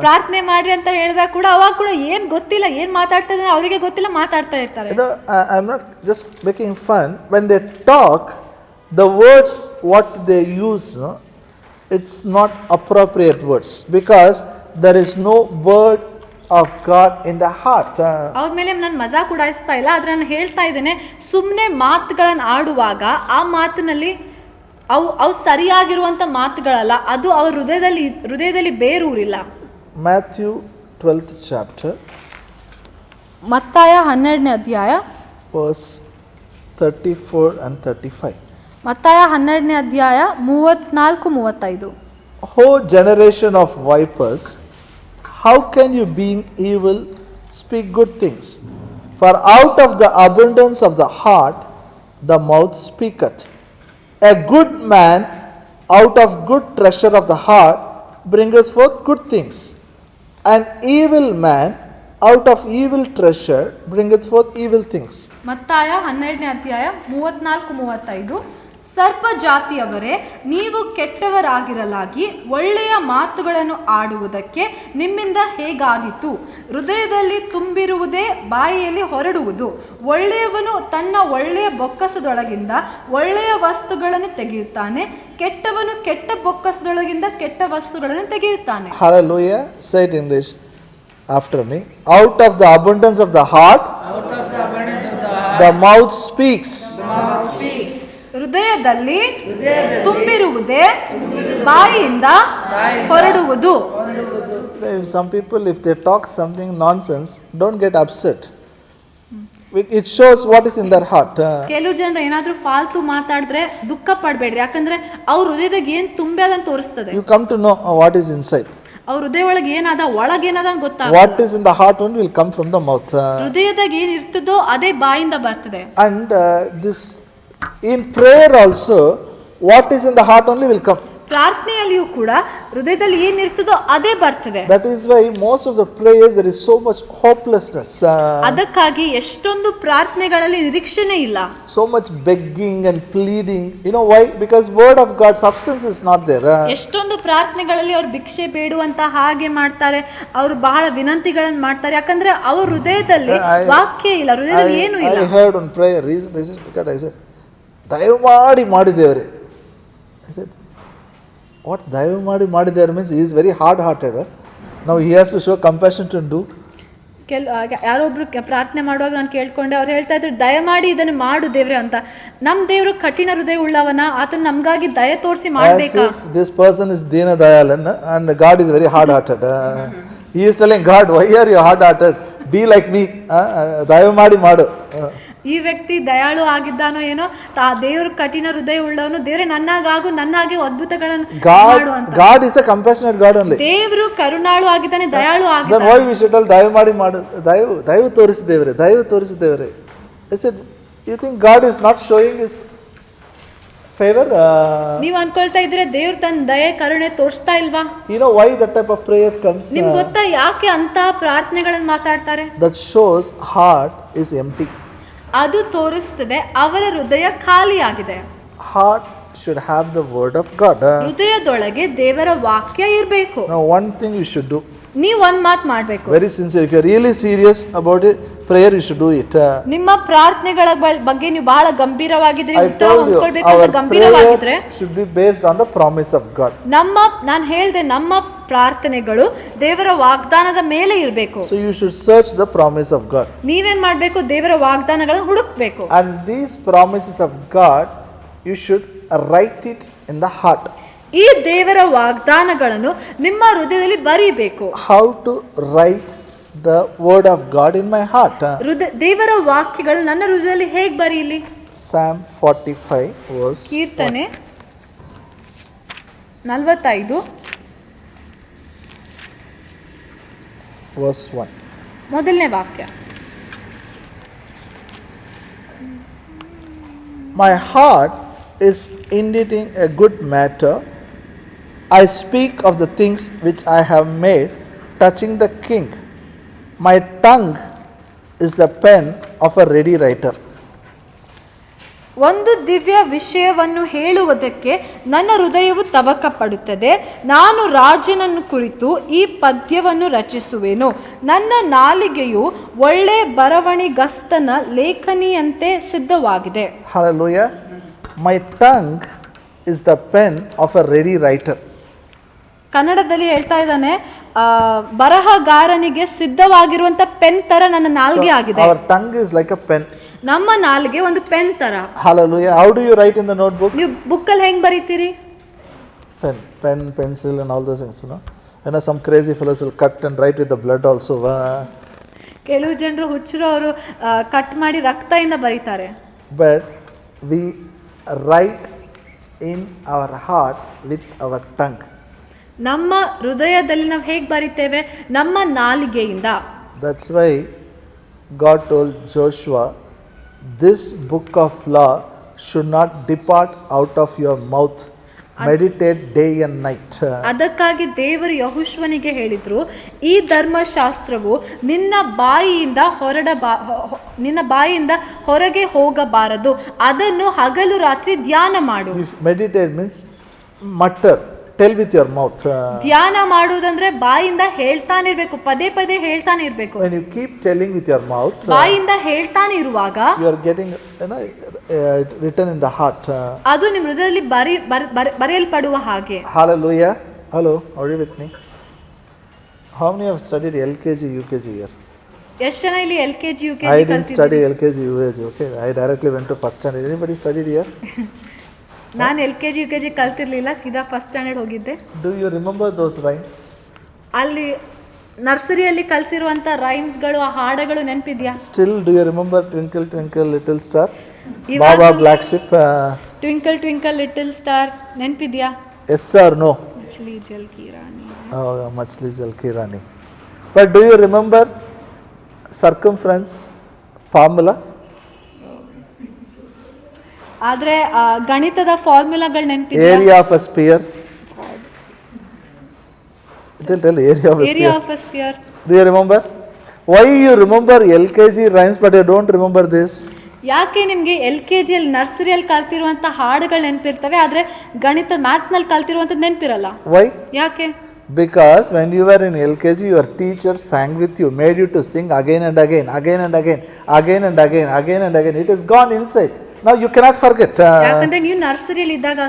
ಪ್ರಾರ್ಥನೆ ಮಾಡ್ರಿ ಅಂತ ಹೇಳಿದಾಗ ಕೂಡ ಅವಾಗ ಕೂಡ ಏನ್ ಗೊತ್ತಿಲ್ಲ, ಏನ್ ಮಾತಾಡ್ತಾರೆ ಅವರಿಗೆ ಗೊತ್ತಿಲ್ಲ, ಮಾತಾಡ್ತಾ ಇರ್ತಾರೆ. I'm not just making fun. When they talk, the words what they use, no, it's not appropriate words because there is no word of God in the heart. ಅವ್ರ ನಾನು ಮಜಾಕ್ ಉಡಾಯಿಸ್ತಾ ಇಲ್ಲ, ಆದ್ರೆ ನಾನು ಹೇಳ್ತಾ ಇದ್ದೇನೆ, ಸುಮ್ಮನೆ ಮಾತುಗಳನ್ನು ಆಡುವಾಗ ಆ ಮಾತಿನಲ್ಲಿ ಅವು ಸರಿಯಾಗಿರುವಂತ ಮಾತುಗಳಲ್ಲ, ಅದು ಅವ್ರ ಹೃದಯದಲ್ಲಿ ಬೇರೂರಿಲ್ಲ. Matthew 12th chapter, ಮತ್ತಾಯ 12ನೇ ಅಧ್ಯಾಯ verse 34 and 35. ಮತ್ತಾಯ 12ನೇ ಅಧ್ಯಾಯ 34-35. O generation of vipers, how can you, being evil, speak good things? For out of the abundance of the heart the mouth speaketh. A good man out of good treasure of the heart bringeth forth good things. An evil man out of evil treasure bringeth forth evil things. ಮತ್ತಾಯ 12ನೇ ಅಧ್ಯಾಯ 34-35. ಸರ್ಪ ಜಾತಿಯವರೇ, ನೀವು ಕೆಟ್ಟವರಾಗಿರಲಾಗಿ ಒಳ್ಳೆಯ ಮಾತುಗಳನ್ನು ಆಡುವುದಕ್ಕೆ ನಿಮ್ಮಿಂದ ಹೇಗಾದೀತು? ಹೃದಯದಲ್ಲಿ ತುಂಬಿರುವುದೇ ಬಾಯಿಯಲ್ಲಿ ಹೊರಡುವುದು. ಒಳ್ಳೆಯವನು ತನ್ನ ಒಳ್ಳೆಯ ಬೊಕ್ಕಸದೊಳಗಿಂದ ಒಳ್ಳೆಯ ವಸ್ತುಗಳನ್ನು ತೆಗೆಯುತ್ತಾನೆ, ಕೆಟ್ಟವನು ಕೆಟ್ಟ ಬೊಕ್ಕಸದೊಳಗಿಂದ ಕೆಟ್ಟ ವಸ್ತುಗಳನ್ನು ತೆಗೆಯುತ್ತಾನೆ. Hallelujah. Say it in English after me. Out of the abundance of the heart, the mouth speaks. ಹೃದಯದಲ್ಲಿ ತುಂಬಿರುವುದೇ ಬಾಯಿಯಿಂದ ಹೊರಡುವುದು. Some people, if they talk something nonsense, don't get upset. It shows what is in their heart. ಕೆಲವು ಜನರು ಏನಾದ್ರೂ ಫಾಲ್ತು ಮಾತಾಡಿದ್ರೆ ದುಃಖ ಪಡಬೇಡ್ರಿ, ಯಾಕಂದ್ರೆ ಅವ್ರ ಹೃದಯದಾಗ ಏನ್ ತುಂಬಿ ಅದಂತ ತೋರಿಸ್ತದೆ. You come to know what is inside. ಅವ್ರ ಹೃದಯ ಒಳಗೆ ಏನಾದ, ಒಳಗೇನದ ಗೊತ್ತಾಗ. What is in the heart only will come from the mouth. ಹೃದಯದಾಗ ಏನ್ ಇರ್ತದೋ ಅದೇ ಬಾಯಿಂದ ಬರ್ತದೆ. And this in prayer also, what is in the heart only will come. ಪ್ರಾರ್ಥನೆಯಲ್ಲಿಯೂ ಕೂಡ ಹೃದಯದಲ್ಲಿ ಏನಿರ್ತದೋ ಅದೇ ಬರ್ತದೆ. That is why most of the prayers there is so much hopelessness. ಅದಕ್ಕಾಗಿ ಎಷ್ಟೊಂದು ಪ್ರಾರ್ಥನೆಗಳಲ್ಲಿ ನಿರೀಕ್ಷೆನೇ ಇಲ್ಲ. So much begging and pleading. You know why? Because word of God substance is not there. ಎಷ್ಟೊಂದು ಪ್ರಾರ್ಥನೆಗಳಲ್ಲಿ ಅವ್ರು ಭಿಕ್ಷೆ ಬೇಡುವಂತ ಹಾಗೆ ಮಾಡ್ತಾರೆ, ಅವರು ಬಹಳ ವಿನಂತಿಗಳನ್ನು ಮಾಡ್ತಾರೆ, ಯಾಕಂದ್ರೆ ಅವ್ರ ಹೃದಯದಲ್ಲಿ ವಾಕ್ಯ ಇಲ್ಲ, ಹೃದಯದಲ್ಲಿ ಏನು ಇಲ್ಲ. I heard on prayer recently because I said, ದಯಮಾಡಿ ಮಾಡಿದೇವ್ರೆ. I said, what ದಯಮಾಡಿ ಮಾಡಿದೇವ್ರೆ means he is very hard hearted. Now he has to show compassion to do. ಯಾರೊಬ್ರು ಪ್ರಾರ್ಥನೆ ಮಾಡುವಾಗ ನಾನು ಕೇಳ್ಕೊಂಡೆ, ಅವ್ರು ಹೇಳ್ತಾ ಇದ್ರು, ದಯಮಾಡಿ ಇದನ್ನು ಮಾಡು ದೇವ್ರೆ ಅಂತ. ನಮ್ ದೇವ್ರು ಕಠಿಣ ಹೃದಯ ಉಳ್ಳವನ, ಆತನ ನಮ್ಗಾಗಿ ದಯ ತೋರಿಸಿ ಮಾಡ್ಬೇಕಾ? This person is Dina Dayalan and God is very hard hearted. He is telling God, why are you hard hearted? Be like me. ದಯಮಾಡಿ ಮಾಡು. ಈ ವ್ಯಕ್ತಿ ದಯಾಳು ಆಗಿದ್ದಾನೋ ಏನೋ, ದೇವರು ಕಠಿಣ ಹೃದಯ ಉಳ್ಳವನು, ದೇವ್ರೆ ನನ್ನಾಗೂ ನನ್ನಾಗೆ ಅದ್ಭುತಗಳನ್ನು ಮಾಡು ಅಂತ. God is a compassionate God only. ದೇವರು ಕರುಣಾಳು ಆಗಿದ್ದಾನೆ, ದಯಾಳು ಆಗಿದ್ದಾನೆ. Then why we should tell ದಯಮಾಡಿ ಮಾಡು? ದಯವು ತೋರಿಸಿದೇವ್ರೆ. I said, you think God is not showing his favor? ನೀವು ಅನ್ಕೊಳ್ತಾ ಇದ್ರೆ ದೇವ್ರು ತನ್ನ ದಯೆ ಕರುಣೆ ತೋರಿಸ್ತಾ ಇಲ್ವಾ? You know why that type of prayer comes? ನಿಮ್ಗೆ ಗೊತ್ತಾ ಯಾಕೆ ಅಂತ ಪ್ರಾರ್ಥನೆಗಳನ್ನು ಮಾತಾಡ್ತಾರೆ? That shows heart is empty. ಅದು ತೋರಿಸ್ತದೆ ಅವರ ಹೃದಯ ಖಾಲಿಯಾಗಿದೆ. Heart should have the word of God. ಹೃದಯದೊಳಗೆ ದೇವರ ವಾಕ್ಯ ಇರಬೇಕು. Now one thing you should do. ನೀವು ಒಂದ್ ಮಾತು ಮಾಡ್ಬೇಕು. Very sincere. If you are really serious about it, prayer you should do it. ನಿಮ್ಮ ಪ್ರಾರ್ಥನೆಗಳ ಬಗ್ಗೆ ನೀವು ಬಹಳ ಗಂಭೀರವಾಗಿದ್ರೆ, I ಉತ್ತರ told you, ಹೊಂದ್ಕೊಳ್ಬೇಕಂತ our ಗಂಭೀರವಾಗಿದ್ರೆ, prayer should be based on the promise of God. ನಾನು ಹೇಳ್ದೆ ನಮ್ಮ ಪ್ರಾರ್ಥನೆಗಳು ದೇವರ ವಾಗ್ದಾನದ ಮೇಲೆ ಇರಬೇಕು. So you should search the promise of God. ನೀವೇನ್ ಮಾಡ್ಬೇಕು? ದೇವರ ವಾಗ್ದಾನಗಳನ್ನು ಹುಡುಕ್ಬೇಕು. And these promises of God, you should write it in the heart. ಈ ದೇವರ ವಾಗ್ದಾನಗಳನ್ನು ನಿಮ್ಮ ಹೃದಯದಲ್ಲಿ ಬರೀಬೇಕು. How to write the word of God in my heart? ದೇವರ ವಾಕ್ಯಗಳು ನನ್ನ ಹೃದಯದಲ್ಲಿ ಹೇಗೆ ಬರೀಲಿ? Psalm 45 verse ಕೀರ್ತನೆ 45 verse 1. ಮೊದಲನೇ ವಾಕ್ಯ. My heart is indeed a good matter. I speak of the things which I have made touching the king. My tongue is the pen of a ready writer. ಒಂದು ದಿವ್ಯ ವಿಷಯವನ್ನು ಹೇಳುವುದಕ್ಕೆ ನನ್ನ ಹೃದಯವು ತವಕಪಡುತ್ತದೆ. ನಾನು ರಾಜನನ್ನು ಕುರಿತು ಈ ಪದ್ಯವನ್ನು ರಚಿಸುವೆನು. ನನ್ನ ನಾಲಿಗೆಯು ಒಳ್ಳೆ ಬರವಣಿಗಸ್ತನ ಲೇಖನಿಯಂತೆ ಸಿದ್ಧವಾಗಿದೆ. Hallelujah. My tongue is the pen of a ready writer. ಕನ್ನಡದಲ್ಲಿ ಹೇಳ್ತಾ ಇದ್ದಾನೆ, ಬರಹಗಾರನಿಗೆ ಸಿದ್ಧವಾಗಿರುವಂತ ಪೆನ್ ತರ ನನ್ನ ನಾಲ್ಗೆ ಆಗಿದೆ. Our tongue is like a pen. ನಮ್ಮ ನಾಲ್ಗೆ ಒಂದು ಪೆನ್ ತರ. Hallelujah. How do you write in the notebook? ನೀವು ಬುಕ್ಕಲ್ಲಿ ಹೆಂಗ್ ಬರೀತೀರಿ? Pen, pencil and all those things, you know some crazy fellows will cut and write with the blood also. ಕೆಲವು ಜನರು ಹುಚ್ಚರು, ಅವರು ಕಟ್ ಮಾಡಿ ರಕ್ತದಿಂದ ಬರೀತಾರೆ. But we write in our heart with our tongue. ನಮ್ಮ ಹೃದಯದಲ್ಲಿ ನಾವು ಹೇಗೆ ಬರೀತೇವೆ? ನಮ್ಮ ನಾಲಿಗೆಯಿಂದ. That's why God told Joshua, this book of law should not depart out of your mouth. Meditate day and night. ಅದಕ್ಕಾಗಿ ದೇವರು ಯೆಹೋಶುವನಿಗೆ ಹೇಳಿದ್ರು, ಈ ಧರ್ಮಶಾಸ್ತ್ರವು ನಿನ್ನ ಬಾಯಿಯಿಂದ ಹೊರಗೆ ಹೋಗಬಾರದು, ಅದನ್ನು ಹಗಲು ರಾತ್ರಿ ಧ್ಯಾನ ಮಾಡು. Meditate means mutter. Tell with your mouth. ಧ್ಯಾನ ಮಾಡುವುದಂದ್ರೆ ಬಾಯಿಂದ ಹೇಳ್ತಾನೆ ಇರಬೇಕು, ಪದೇ ಪದೇ ಹೇಳ್ತಾನೆ ಇರಬೇಕು. When you keep telling with your mouth, ಬಾಯಿಂದ ಹೇಳ್ತಾನೆ ಇರುವಾಗ you are getting written in the heart. ಅದು ನಿಮ್ಮ ಹೃದಯದಲ್ಲಿ ಬರೆಯಲ್ಪಡುವ ಹಾಗೆ. Hallelujah. Hello, are you with me? How many have studied LKG UKG here? ಎಷ್ಟು ಜನ ಇಲ್ಲಿ LKG UKG I didn't study LKG UKG. Okay, I directly went to first standard. Anybody studied here? ನಾನು LKG UKG ಕಲ್ತಿರ್ಲಿಲ್ಲ, ಸೀದಾ first standard ಹೋಗಿದ್ದೆ. Do you remember those rhymes? ಅಲ್ಲಿ ನರ್ಸರಿಯಲ್ಲಿ ಕಲಿಸಿರುವಂತ ರೈಮ್ಸ್ಗಳು, ಆ ಹಾಡುಗಳು ನೆನಪಿದ್ಯಾ? Still do you remember Twinkle Twinkle Little Star? Baba Black Sheep. Twinkle Twinkle Little Star ನೆನಪಿದ್ಯಾ? Yes or no? ಮಚ್ಲಿ Jal Ki Rani. Oh, Machli Jal Ki Rani. But do you remember circumference formula? ಆದ್ರೆ ಗಣಿತದ ಫಾರ್ಮುಲಾಗಳು ನೆನಪಿದ್ಯಾ? Area of a sphere. Tell area of a area sphere. Of a sphere. Do you remember? Why you remember LKG rhymes but you don't remember this? ಯಾಕೆ ನಿಮ್ಗೆ LKG ಅಲ್ಲಿ ನರ್ಸರಿಯಲ್ಲಿ ಕಲ್ತಿರುವಂತ ಹಾಡುಗಳು ನೆನಪಿರ್ತವೆ, ಆದ್ರೆ ಗಣಿತ ಮ್ಯಾಥ್ಸ್ ನಲ್ಲಿ ಕಲ್ತಿರುವಂತದ್ದು ನೆನಪಿರಲ್ಲ? Why? ಯಾಕೆ? Because when you were in LKG, your teacher sang with you, made you to sing again and again, again and again, again and again, again and again. It has gone inside. Now you cannot forget. ಯಾಕಂದ್ರೆ ನೀವು ನರ್ಸರಿಯಲ್ಲಿ ಇದ್ದಾಗ,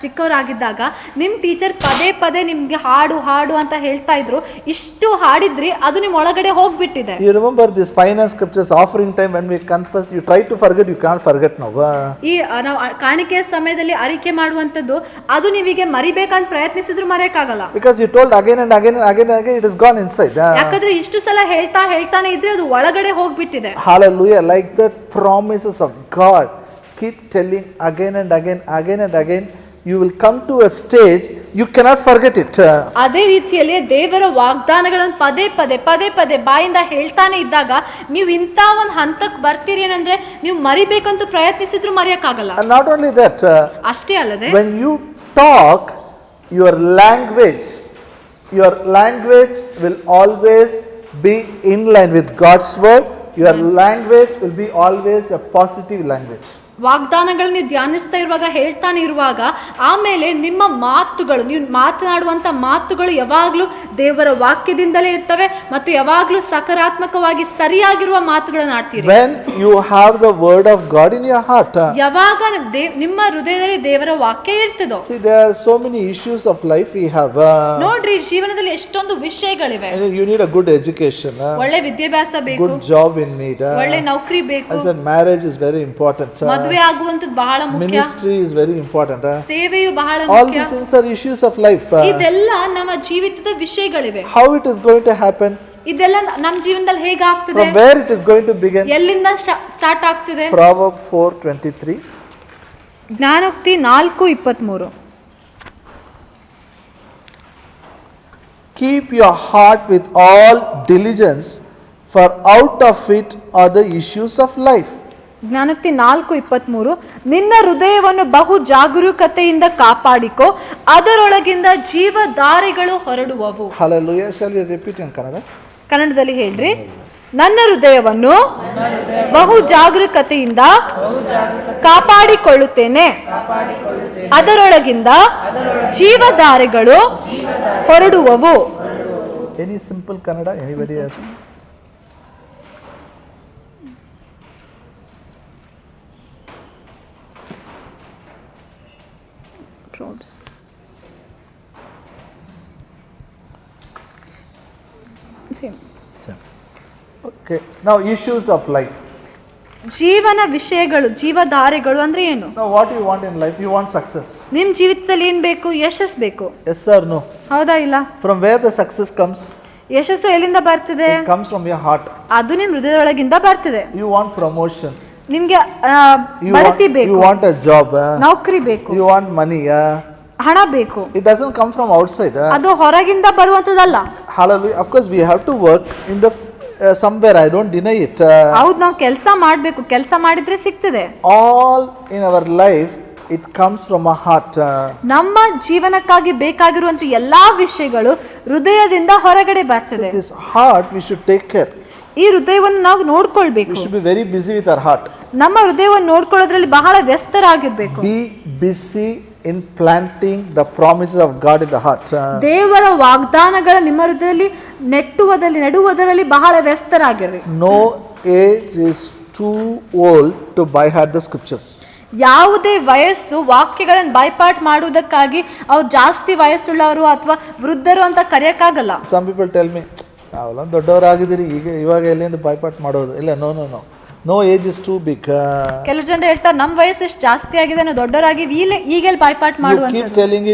ಚಿಕ್ಕವರಾಗಿದ್ದಾಗ ನಿಮ್ teacher ಪದೇ ಪದೇ ನಿಮ್ಗೆ ಹಾಡು ಹಾಡು ಅಂತ ಹೇಳ್ತಾ ಇದ್ರು. ಇಷ್ಟು ಹಾಡಿದ್ರಿ, ಅದು ನಿಮ್ ಒಳಗಡೆ ಹೋಗ್ಬಿಟ್ಟಿದೆ. You remember this finance scriptures offering time when we confess, you try to forget, you can't forget now. ಈ ನಾವು ಕಾಣಿಕೆಯ ಸಮಯದಲ್ಲಿ ಅರಿಕೆ ಮಾಡುವಂತದ್ದು, ಅದು ನೀವೀಗೆ ಮರಿಬೇಕಂತ ಪ್ರಯತ್ನಿಸಿದ್ರು ಮರೆಯಕ್ಕಾಗಲ್ಲ. Because you told again and again and again and again, it has gone inside. ಯಾಕಂದ್ರೆ ಇಷ್ಟು ಸಲ ಹೇಳ್ತಾನೆ ಇದ್ರೆ ಅದು ಒಳಗಡೆ ಹೋಗ್ಬಿಟ್ಟಿದೆ. Hallelujah. Like the promises of God, keep telling again and again, again and again, you will come to a stage you cannot forget it. ಅದೇ ರೀತಿಯಲ್ಲಿ ದೇವರ ವಾಗ್ದಾನಗಳನ್ನು ಪದೇ ಪದೇ ಬಾಯಿಂದ ಹೇಳ್ತಾನೆ ಇದ್ದಾಗ ನೀವು ಇಂಥ ಒಂದು ಹಂತಕ್ಕೆ ಬರ್ತೀರಿ. ಏನಂದ್ರೆ ನೀವು ಮರಿಬೇಕಂತ ಪ್ರಯತ್ನಿಸಿದ್ರು ಮರೆಯಕ್ಕಾಗಲ್ಲ. And not only that, ಅಷ್ಟೇ ಅಲ್ಲದೆ when you talk, your language will always be in line with God's word. Your language will be always a positive language. ವಾಗ್ದಾನಗಳನ್ನ ನೀವು ಧ್ಯಾನಿಸ್ತಾ ಇರುವಾಗ, ಹೇಳ್ತಾನೆ ಇರುವಾಗ, ಆಮೇಲೆ ನಿಮ್ಮ ಮಾತುಗಳು, ನೀವು ಮಾತನಾಡುವಂಥ ಮಾತುಗಳು ಯಾವಾಗಲೂ ದೇವರ ವಾಕ್ಯದಿಂದಲೇ ಇರ್ತವೆ ಮತ್ತು ಯಾವಾಗಲೂ ಸಕಾರಾತ್ಮಕವಾಗಿ ಸರಿಯಾಗಿರುವ ಮಾತುಗಳನ್ನ ಆಡ್ತೀರಿ. When you have the word of God in your heart. ಯಾವಾಗ ನಿಮ್ಮ ಹೃದಯದಲ್ಲಿ ದೇವರ ವಾಕ್ಯ ಇರ್ತದೋ. See, there are so many issues of life we have. ನೋಡ್ರಿ, ಜೀವನದಲ್ಲಿ ಎಷ್ಟೊಂದು ವಿಷಯಗಳಿವೆ. You need a good education. ಒಳ್ಳೆ ವಿದ್ಯಾಭ್ಯಾಸ ಬೇಕು. Good job in need. ಒಳ್ಳೆ ನೌಕರಿ ಬೇಕು. I said marriage is very important. ಮದುವೆ ಆಗುವಂತದ್ದು ಬಹಳ ಮುಖ್ಯ. Ministry is very important. ಸೇವೆಯು ಬಹಳ All ಮುಖ್ಯ. these things are issues of life. ಇದೆಲ್ಲ ನಮ್ಮ ಜೀವಿತದ ವಿಷಯಗಳಿವೆ. How it is going to happen? ಇದೆಲ್ಲ ನಮ್ಮ ಜೀವನದಲ್ಲಿ ಹೇಗೆ ಆಗ್ತದೆ? From where it is going to begin? ಎಲ್ಲಿಂದ ಸ್ಟಾರ್ಟ್ ಆಗ್ತದೆ? Proverbs 4:23. ಜ್ಞಾನೋಕ್ತಿ 4:23. Keep your heart with all diligence, for out of it are the issues of life. ಜ್ಞಾನೋಕ್ತಿ 4:23. ನಿನ್ನ ಹೃದಯವನ್ನು ಬಹು ಜಾಗರೂಕತೆಯಿಂದ ಕಾಪಾಡಿಕೋ, ಅದರೊಳಗಿಂದ ಜೀವಧಾರೆಗಳು ಹೊರಡುವವು. Hallelujah. Shall we repeat in Kannada? ಕನ್ನಡದಲ್ಲಿ ಹೇಳ್ರಿ. ನನ್ನ ಹೃದಯವನ್ನು ಬಹು ಜಾಗರೂಕತೆಯಿಂದ ಕಾಪಾಡಿಕೊಳ್ಳುತ್ತೇನೆ, ಅದರೊಳಗಿಂದ ಜೀವಧಾರೆಗಳು ಹೊರಡುವವು. Any simple Kannada? Anybody else? Same. Okay. Now issues of life. ಜೀವನ ವಿಷಯಗಳು, ಜೀವಧಾರೆಗಳು ಅಂದ್ರೆ ಏನು? Now what you want in life? You want success. ನಿಮ್ ಜೀವಿತದಲ್ಲಿ ಏನ್ ಬೇಕು? ಯಶಸ್ಸು ಬೇಕು. Yes or no? ಹೌದಾ ಇಲ್ಲ? From where the success comes? ಯಶಸ್ಸು ಎಲ್ಲಿಂದ ಬರ್ತದೆ? It comes from your heart. ಅದು ನಿಮ್ ಹೃದಯದೊಳಗಿಂದ ಬರ್ತದೆ. You want promotion. ನಿಮ್ಗೆ ಬಡ್ತಿ ಬೇಕು. You want a job. ನೌಕರಿ ಬೇಕು. You want money. ಹಣ ಬೇಕು. It doesn't come from outside. ಅದು ಹೊರಗಿಂದ ಬರುವಂತದಲ್ಲ. Hallelujah. Of course we have to work in the somewhere. I don't deny it. ಹೌದು, ನಾವು ಕೆಲಸ ಮಾಡಬೇಕು. ಕೆಲಸ ಮಾಡಿದ್ರೆ ಸಿಗ್ತದೆ. All in our life it comes from a heart. ನಮ್ಮ ಜೀವನಕ್ಕಾಗಿ ಬೇಕಾಗಿರುವಂತ ಎಲ್ಲಾ ವಿಷಯಗಳು ಹೃದಯದಿಂದ ಹೊರಗಡೆ ಬರ್ತದೆ. So this heart we should take care. ಈ ಹೃದಯವನ್ನು ನಾವು ನೋಡ್ಕೊಳ್ಬೇಕು. We should be very busy with our heart. ನಮ್ಮ ಹೃದಯವನ್ನು ನೋಡ್ಕೊಳ್ಳೋದ್ರಲ್ಲಿ ಬಹಳ ವ್ಯಸ್ತರಾಗಿರ್ಬೇಕು. Be busy in planting the promises of God in the heart. ದೇವರ ವಾಗ್ದಾನಗಳ ನಿಮ್ಮ ಹೃದಯದಲ್ಲಿ ನೆಡುವುದರಲ್ಲಿ ಬಹಳ ವ್ಯಸ್ತರಾಗಿರ್ರಿ. No age is too old to by heart the scriptures. ಯಾವುದೇ ವಯಸ್ಸು ವಾಕ್ಯಗಳನ್ನು ಬೈಪಾಟ್ ಮಾಡುವುದಕ್ಕಾಗಿ ಅವ್ರು ಜಾಸ್ತಿ ವಯಸ್ಸುಳ್ಳವರು ಅಥವಾ ವೃದ್ಧರು ಅಂತ ಕರೆಯಕ್ಕಾಗಲ್ಲ. Some people tell me, ನಾವೆಲ್ಲ ದೊಡ್ಡವರಾಗಿದ್ದೀರಿ, ಇವಾಗ ಎಲ್ಲಿಂದ ಬೈಪಾಟ್ ಮಾಡೋದು? ಇಲ್ಲ, no no no, no age is too big. ಕೆಲವು ಜನ ಹೇಳ್ತಾರೆ ನಮ್ಮ ವಯಸ್ಸು ಎಷ್ಟು ಜಾಸ್ತಿ ಆಗಿದೆ, ನಾವು ದೊಡ್ಡವರಾಗಿ ಈಗೆಲ್ಲ ಬೈಪಾಟ್ ಮಾಡುವಂತ. You keep telling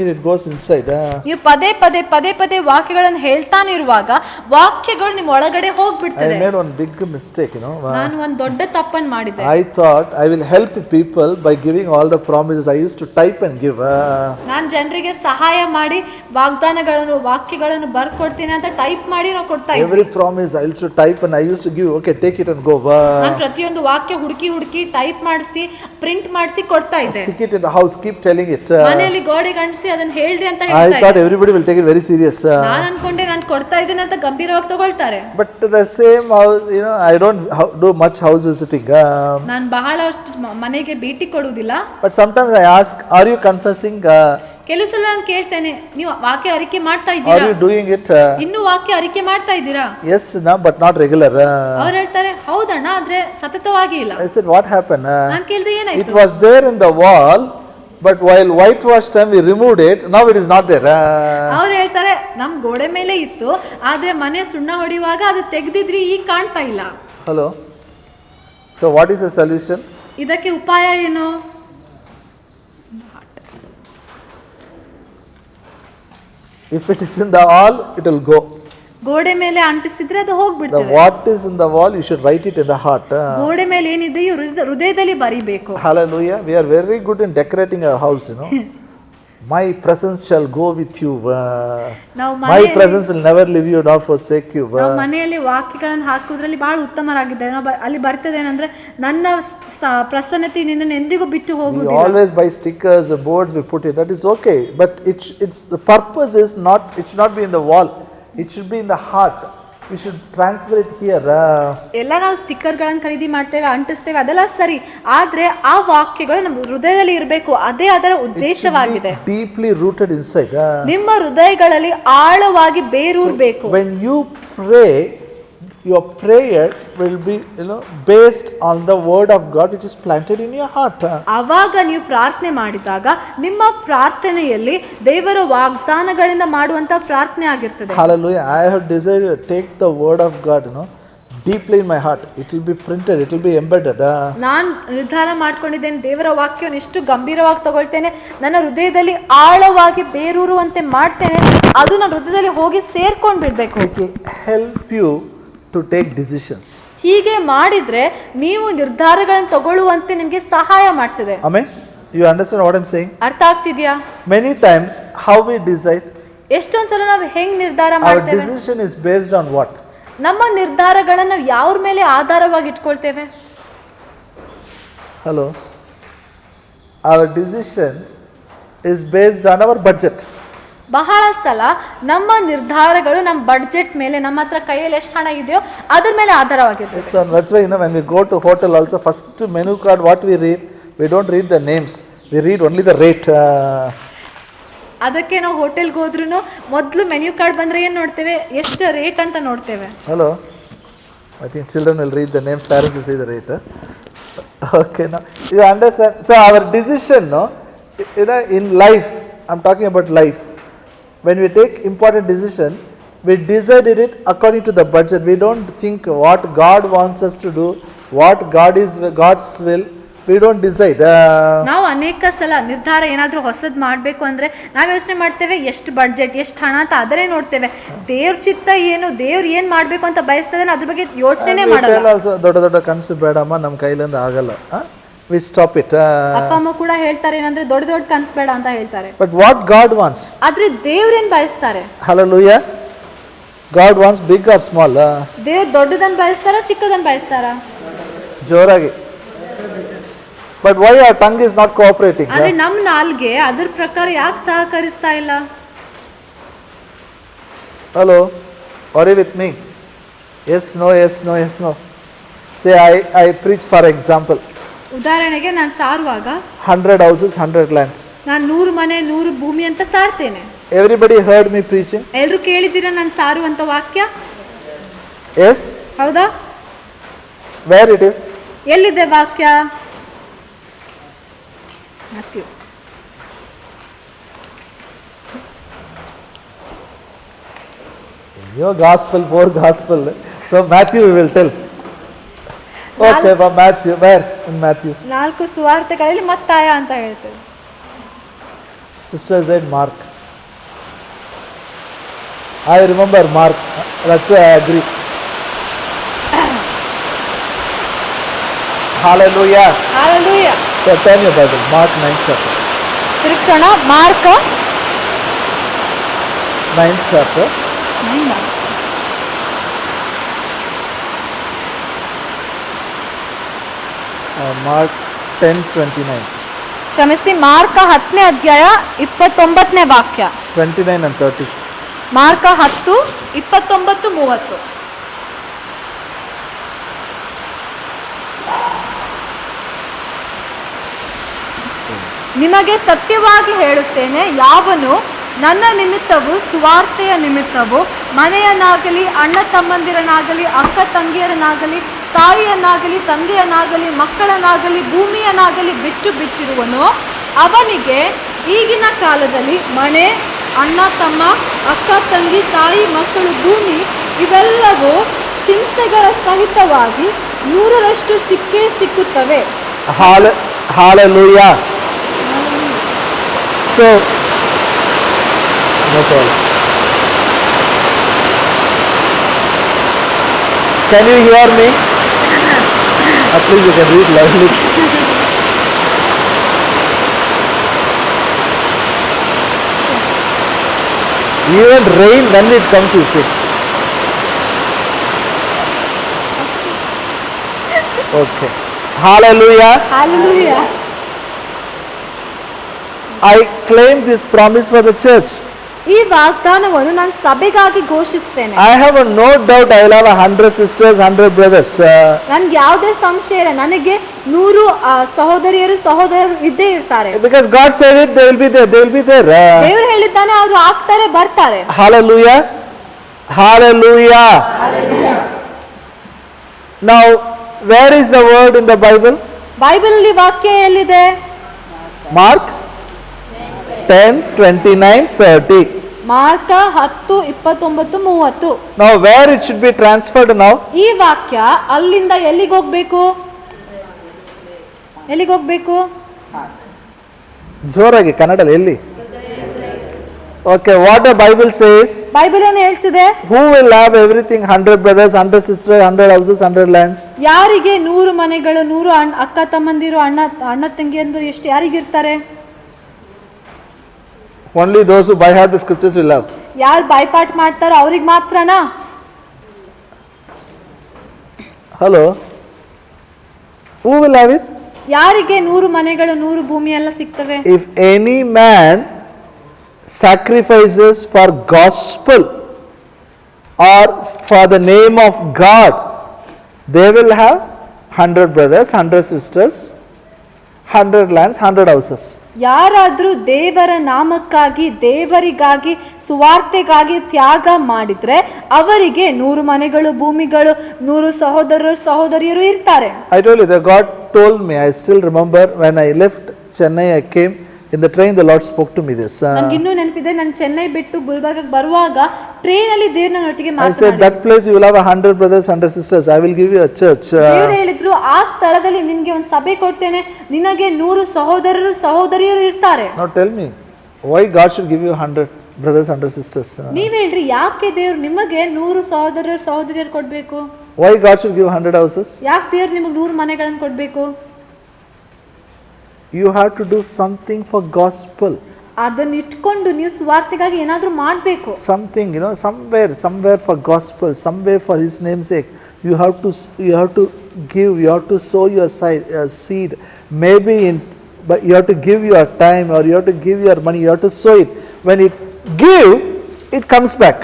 it, it goes inside. ನೀವು ಪದೇ ಪದೇ ವಾಕ್ಯಗಳನ್ನು ಹೇಳ್ತಾನೆ ಇರುವಾಗ ವಾಕ್ಯಗಳು ನಿಮ್ಮ ಒಳಗಡೆ ಹೋಗ್ಬಿಡ್ತದೆ. I made one big mistake, ನಾನು ಒಂದು ದೊಡ್ಡ ತಪ್ಪನ್ನು ಮಾಡಿದೆ. I thought I will help people by giving all the promises. I used to type and give. ನಾನು ಜನರಿಗೆ ಸಹಾಯ ಮಾಡಿ ವಾಕ್ಯಗಳನ್ನು ಬರ್ಕೊಡ್ತೀನಿ ಅಂತ ಟೈಪ್ ಮಾಡಿ ನಾವು ಕೊಡ್ತಾ ಇದ್ದೆ. Every promise I used to type and I used to give. Okay, take it and go. ನಾನು ಪ್ರತಿಯೊಂದು ವಾಕ್ಯ ಹುಡುಕಿ ಟೈಪ್ ಮಾಡಿಸಿ ಪ್ರಿಂಟ್ ಮಾಡಿಸಿ ಕೊಡ್ತಾ ಇದ್ದೆ. Stick it in the house, keep telling it. ಮನೆಯಲ್ಲಿ ಗೋಡೆಗೆ ಅಂಟಿಸಿ ಅದನ್ನ ಹೇಳ್ರಿ ಅಂತ I ಹೇಳ್ತಾ thought ಇದ್ದೆ. everybody will take it very serious. ನಾನು ಅನ್ಕೊಂಡೆ ನಾನು ಕೊಡ್ತಾ ಇದ್ದೀನಿ ಅಂತ ಗಂಭೀರವಾಗಿ ತಗೊಳ್ತಾರೆ. But the same house, I don't do much house visiting. ನಾನು ಬಹಳಷ್ಟು ಮನೆಗೆ ಭೇಟಿ ಕೊಡುವುದಿಲ್ಲ. But sometimes I ask, are you confessing? ಕೆಲವು ಸಲ ನಾನು ಕೇಳ್ತೇನೆ, ನೀವು ವಾಕ್ಯ ಅರಿಕೆ ಮಾಡ್ತಾ Are ಇದ್ದೀರಾ? you doing it? ಇನ್ನು ವಾಕ್ಯ ಅರಿಕೆ ಮಾಡ್ತಾ ಇದ್ದೀರಾ? Yes, no, but not regular. ಅವ್ರು ಹೇಳ್ತಾರೆ ಹೌದಣ್ಣ, ಆದ್ರೆ ಸತತವಾಗಿ ಇಲ್ಲ. I said, what happened? ನಾನು ಕೇಳಿದೆ It ಏನಾಯ್ತು? was there in the wall, but while whitewash time we removed it, now it is not there. ಅವ್ರು ಹೇಳ್ತಾರೆ ನಮ್ ಗೋಡೆ ಮೇಲೆ ಇತ್ತು, ಆದ್ರೆ ಮನೆ ಸುಣ್ಣ ಹೊಡೆಯುವಾಗ ಅದು ತೆಗ್ದಿದ್ರಿ, ಈಗ ಕಾಣ್ತಾ ಇಲ್ಲ. Hello. So what is the solution? ಇದಕ್ಕೆ ಉಪಾಯ ಏನು? If it is in the wall, it will go. ಗೋಡೆ ಮೇಲೆ ಅಂಟಿಸಿದ್ರೆ ಅದು The ಹೋಗ್ಬಿಡ್ತದೆ. what is in the wall, you should write it in the heart. ಗೋಡೆ ಮೇಲೆ ಏನಿದೆಯೋ ಹೃದಯದಲ್ಲಿ ಬರಿಬೇಕು. Hallelujah. We are very good in decorating our house, My presence shall go with you. ನಾವು My presence will never leave you nor forsake you. ನಾವು ಮನೆಯಲ್ಲಿ ವಾಕ್ಯಗಳನ್ನು ಹಾಕುವುದರಲ್ಲಿ ಬಹಳ ಉತ್ತಮರಾಗಿದ್ದೇವೆ. ಅಲ್ಲಿ ಬರ್ತದೆ ಏನಂದ್ರೆ ನನ್ನ ಪ್ರಸನ್ನತೆ ನಿನ್ನನ್ನು ಎಂದಿಗೂ ಬಿಟ್ಟು We ಹೋಗುವುದಿಲ್ಲ. always buy stickers, boards, we put it. That is okay. But it's the purpose is not, it should not be in the wall. It should be in the heart. we should transfer it here. ಎಲ್ಲ ನಾವು ಸ್ಟಿಕ್ಕರ್ಗಳನ್ನು ಖರೀದಿ ಮಾಡ್ತೇವೆ, ಅಂಟಿಸ್ತೇವೆ, ಅದೆಲ್ಲ ಸರಿ. ಆದ್ರೆ ಆ ವಾಕ್ಯಗಳು ನಮ್ಮ ಹೃದಯದಲ್ಲಿ ಇರಬೇಕು, ಅದೇ ಅದರ ಉದ್ದೇಶವಾಗಿದೆ. Deeply rooted inside. ನಿಮ್ಮ ಹೃದಯಗಳಲ್ಲಿ ಆಳವಾಗಿ ಬೇರೂರಬೇಕು. When you pray, your prayer will be, based on the word of God which is planted in your heart. ಆವಾಗ ನೀವು ಪ್ರಾರ್ಥನೆ ಮಾಡಿದಾಗ ನಿಮ್ಮ ಪ್ರಾರ್ಥನೆಯಲ್ಲಿ ದೇವರ ವಾಗ್ದಾನಗಳಿಂದ ಮಾಡುವಂತ ಪ್ರಾರ್ಥನೆ ಆಗಿರ್ತದೆ. Hallelujah. I have decided to take the word of God, deeply in my heart. It will be printed, it will be embedded. ನಾನು ನಿರ್ಧಾರ ಮಾಡ್ಕೊಂಡಿದ್ದೇನೆ, ದೇವರ ವಾಕ್ಯವನ್ನು ಇಷ್ಟು ಗಂಭೀರವಾಗಿ ತಗೊಳ್ತೇನೆ, ನನ್ನ ಹೃದಯದಲ್ಲಿ ಆಳವಾಗಿ ಬೇರೂರುವಂತೆ ಮಾಡ್ತೇನೆ, ಅದು ನನ್ನ ಹೃದಯದಲ್ಲಿ ಹೋಗಿ ಸೇರ್ಕೊಂಡು ಬಿಡ್ಬೇಕು. It will help you to take decisions. ಹೀಗೆ ಮಾಡಿದ್ರೆ ನೀವು ನಿರ್ಧಾರಗಳನ್ನು ತಗೊಳ್ಳುವಂತೆ ನಿಮಗೆ ಸಹಾಯ ಮಾಡ್ತದೆ. Amen. You understand what I'm saying? ಅರ್ಥ ಆಗ್ತಿದ್ಯಾ? Many times how we decide, ಎಷ್ಟೊಂದ್ಸಲ ನಾವು ಹೆಂಗ್ ನಿರ್ಧಾರ our ಮಾಡ್ತೇವೆ? decision is based on what? ನಮ್ಮ ನಿರ್ಧಾರಗಳನ್ನು ಯಾವ್ರ ಮೇಲೆ ಆಧಾರವಾಗಿ ಇಟ್ಕೊಳ್ತೇವೆ? Hello. Our decision is based on our budget. ಬಹಳ ಸಲ ನಮ್ಮ ನಿರ್ಧಾರಗಳು ನಮ್ಮ ಬಡ್ಜೆಟ್ ಮೇಲೆ, ನಮ್ಮ ಹತ್ರ ಕೈಯಲ್ಲಿ ಎಷ್ಟು ಹಣ ಇದೆಯೋ ಅದ್ರ ಮೇಲೆ ಆಧಾರವಾಗಿರ್ತದೆ. So that's why when we go to hotel also, first menu card what we read, we don't read the names, we read only the rate. ಅದಕ್ಕೆ ನಾವು ಹೋಟೆಲ್ಗೆ ಹೋದ್ರೂ ಮೊದಲು ಮೆನ್ಯೂ ಕಾರ್ಡ್ ಬಂದ್ರೆ ಏನು ನೋಡ್ತೇವೆ? ಎಷ್ಟು ರೇಟ್ ಅಂತ ನೋಡ್ತೇವೆ. Hello. I think children will read the names, parents will see the rate. Okay, now you understand. So our decision, in life, I'm talking about life. When we take important decision, we decided it according to the budget. We don't think what God wants us to do, what God's will. We don't decide. ನಾವು ಅನೇಕ ಸಲ ನಿರ್ಧಾರ ಏನಾದರೂ ಹೊಸದು ಮಾಡಬೇಕು ಅಂದರೆ ನಾವು ಯೋಚನೆ ಮಾಡ್ತೇವೆ, ಎಷ್ಟು ಬಡ್ಜೆಟ್, ಎಷ್ಟು ಹಣ ಅಂತ ಅದನ್ನೇ ನೋಡ್ತೇವೆ. ದೇವ್ರ ಚಿತ್ತ ಏನು, ದೇವ್ರು ಏನು ಮಾಡಬೇಕು ಅಂತ ಬಯಸ್ತದೆ ಅದ್ರ ಬಗ್ಗೆ ಯೋಚನೆ ಮಾಡಲ್ಲ. ಆಲ್ಸೋ ದೊಡ್ಡ ದೊಡ್ಡ ಕನಸು ಬೇಡಮ್ಮ, ನಮ್ಮ ಕೈಲಿಂದ ಆಗಲ್ಲ. We stop it. ಅಪ್ಪ ಅಮ್ಮ ಕೂಡ ಹೇಳ್ತಾರೆ ಏನಂದ್ರೆ ದೊಡ್ಡ ದೊಡ್ಡ ಕನಸು ಬೇಡ ಅಂತ ಹೇಳ್ತಾರೆ. But what God wants? ಆದ್ರೆ ದೇವ್ರೇನ್ ಬಯಸ್ತಾರೆ? Hallelujah. God wants big or small? ದೇವ್ರು ದೊಡ್ಡದನ್ನ ಬಯಸ್ತಾರ, ಚಿಕ್ಕದನ್ನ ಬಯಸ್ತಾರ? ಜೋರಾಗಿ. But why our tongue is not cooperating? ಆದ್ರೆ ನಮ್ಮ ನಾಲ್ಗೆ ಅದ್ರ ಪ್ರಕಾರ ಯಾಕೆ ಸಹಕರಿಸ್ತಾ ಇಲ್ಲ? Hello. Are you with me? Yes, no, yes, no, yes, no. Say I preach for example. ಉದಾಹರಣೆಗೆ ನಾನು ಸಾರುವಾಗ 100 houses, 100 lands. ನಾನು 100 ಮನೆ 100 ಭೂಮಿ ಅಂತ ಸಾರ್ತೇನೆ. Everybody heard me preaching? ಎಲ್ಲರೂ ಕೇಳಿದ್ದೀರಾ ನಾನು ಸಾರುವಂತ ವಾಕ್ಯ? Yes. ಹೌದಾ? Where it is? ಎಲ್ಲಿದೆ ವಾಕ್ಯ? Matthew. Your gospel, more gospel. So Matthew we will tell. Okay, but Matthew, where in Matthew? 4 ಸುವಾರ್ತೆಗಳಲ್ಲಿ ಮತ್ತಾಯ ಅಂತ ಹೇಳ್ತೇವೆ. Sister said Mark. I remember Mark. That's why I agree. Hallelujah. Hallelujah. So turn your Bible, Mark 9th chapter. ತಿರುಗಿಸೋಣ. Mark 9th chapter. Mark 10:29. ಕ್ಷಮಿಸಿ, mark 10ನೇ ಅಧ್ಯಾಯ 29ನೇ ವಾಕ್ಯ. 29 and 30. Mark 10, 29, 30. ನಿಮಗೆ ಸತ್ಯವಾಗಿ ಹೇಳುತ್ತೇನೆ, ಯಾವನು ನನ್ನ ನಿಮಿತ್ತವು, ಸುವಾರ್ತೆಯ ನಿಮಿತ್ತವು, ಮನೆಯನ್ನಾಗಲಿ, ಅಣ್ಣ ತಮ್ಮಂದಿರನಾಗಲಿ, ಅಕ್ಕ ತಂಗಿಯರನ್ನಾಗಲಿ, ತಾಯಿಯನ್ನಾಗಲಿ, ತಂದೆಯನ್ನಾಗಲಿ, ಮಕ್ಕಳನ್ನಾಗಲಿ, ಭೂಮಿಯನ್ನಾಗಲಿ ಬಿಟ್ಟಿರುವನೋ ಅವನಿಗೆ ಈಗಿನ ಕಾಲದಲ್ಲಿ ಮನೆ, ಅಣ್ಣ ತಮ್ಮ, ಅಕ್ಕ ತಂಗಿ, ತಾಯಿ, ಮಕ್ಕಳು, ಭೂಮಿ ಇವೆಲ್ಲವೂ ಹಿಂಸೆಗಳ ಸಹಿತವಾಗಿ 100ರಷ್ಟು ಸಿಕ್ಕುತ್ತವೆ. Hallelujah. So, no problem. Can you hear me? At least you can read live lips. Even rain, when it comes, you see. Okay. Hallelujah. Hallelujah. I claim this promise for the church. ಈ ವಾಗ್ದಾನವನ್ನು ನಾನು ಸಭೆಗಾಗಿ ಘೋಷಿಸ್ತೇನೆ. I have no doubt I will have 100 sisters, 100 brothers. ನನ್ಗೆ ಯಾವುದೇ ಸಂಶಯ ಇಲ್ಲ, ನನಗೆ 100 ಸಹೋದರಿಯರು ಸಹೋದರರು ಇದ್ದೇ ಇರ್ತಾರೆ. Because God said it, they will be there. They will be there. ದೇವರು ಹೇಳಿದ್ದಾನೆ, ಅವರು ಆಗ್ತಾರೆ, ಬರ್ತಾರೆ. Hallelujah. Hallelujah. Now, where is the word in the Bible? Bible ಅಲ್ಲಿ ವಾಕ್ಯ ಎಲ್ಲಿದೆ? Mark 10:29-30. Mark 10:29-30. Now, where it should be transferred now? ಈ ವಾಕ್ಯ ಅಲ್ಲಿಂದ ಎಲ್ಲಿಗೆ ಹೋಗ್ಬೇಕು? ಎಲ್ಲಿಗೆ ಹೋಗ್ಬೇಕು? ಜೋರಾಗಿ ಕನ್ನಡದಲ್ಲಿ ಎಲ್ಲಿ? Okay, what the Bible says? Bible ಏನು ಹೇಳ್ತಿದೆ? Who will have everything? 100 brothers, 100 sisters, 100 houses, 100 lands. ಯಾರಿಗೆ 100 ಮನೆಗಳು, 100 ಅಕ್ಕ ತಮ್ಮಂದಿರು, ಅಣ್ಣ ತಂಗಿಯಂದಿರು ಎಷ್ಟು ಯಾರಿಗಿರ್ತಾರೆ? Only those who by heart the scriptures will have. ಯಾರು ಬಾಯ್ಪಾಟ್ ಮಾಡ್ತಾರೋ ಅವ್ರಿಗೆ ಮಾತ್ರನಾ? Hello? Who will have it? ಯಾರಿಗೆ 100 ಮನೆಗಳು 100 ಭೂಮಿ ಎಲ್ಲ ಸಿಗ್ತವೆ? If any man sacrifices for gospel or for the name of God, they will have 100 brothers, 100 sisters, 100 lands, 100 houses. ಯಾರಾದ್ರೂ ದೇವರ ನಾಮಕ್ಕಾಗಿ, ದೇವರಿಗಾಗಿ, ಸುವಾರ್ತೆಗಾಗಿ ತ್ಯಾಗ ಮಾಡಿದ್ರೆ ಅವರಿಗೆ 100 ಮನೆಗಳು, ಭೂಮಿಗಳು, 100 ಸಹೋದರರು ಸಹೋದರಿಯರು ಇರ್ತಾರೆ. I told you that God told me, I still remember when I left Chennai, I came in the train, the Lord spoke to me this. ನನಗೆ ಇನ್ನೂ ನೆನಪಿದೆ, ನಾನು ಚೆನ್ನೈ ಬಿಟ್ಟು ಗುಲ್ಬರ್ಗಕ್ಕೆ ಬರುವಾಗ ಟ್ರೈನ್ ಅಲ್ಲಿ ದೇವ್ರ ನನ್ನೊಟ್ಟಿಗೆ I said, that place you will have 100 brothers, 100 sisters. I will give you a church. ದೇವರು ಹೇಳಿದ್ರು, ಆ ಸ್ಥಳದಲ್ಲಿ ನಿನಗೆ ಒಂದು ಸಭೆ ಕೊಡ್ತೇನೆ, ನಿನಗೆ 100 ಸಹೋದರರು ಸಹೋದರಿಯರು ಇರ್ತಾರೆ. Now tell me, why God should give you 100 brothers, 100 sisters? ನೀವ್ ಹೇಳ್ರಿ, ಯಾಕೆ ದೇವ್ರು ನಿಮಗೆ 100 ಸಹೋದರರು ಸಹೋದರಿಯರು ಕೊಡ್ಬೇಕು? Why God should give 100 houses? ಯಾಕೆ ದೇವ್ರು ನಿಮಗೆ 100 ಮನೆಗಳನ್ನು ಕೊಡ್ಬೇಕು? You have to do something for gospel. ಅದನ್ನ ಇಟ್ಕೊಂಡು ನೀವು ಸುವಾರ್ತೆಗಾಗಿ ಏನಾದ್ರೂ ಮಾಡ್ಬೇಕು. Something, somewhere for gospel, somewhere for His name's sake. You have to give. You have to sow your seed. Maybe but you have to give your time, or you have to give your money. You have to sow it. When it give, it comes back.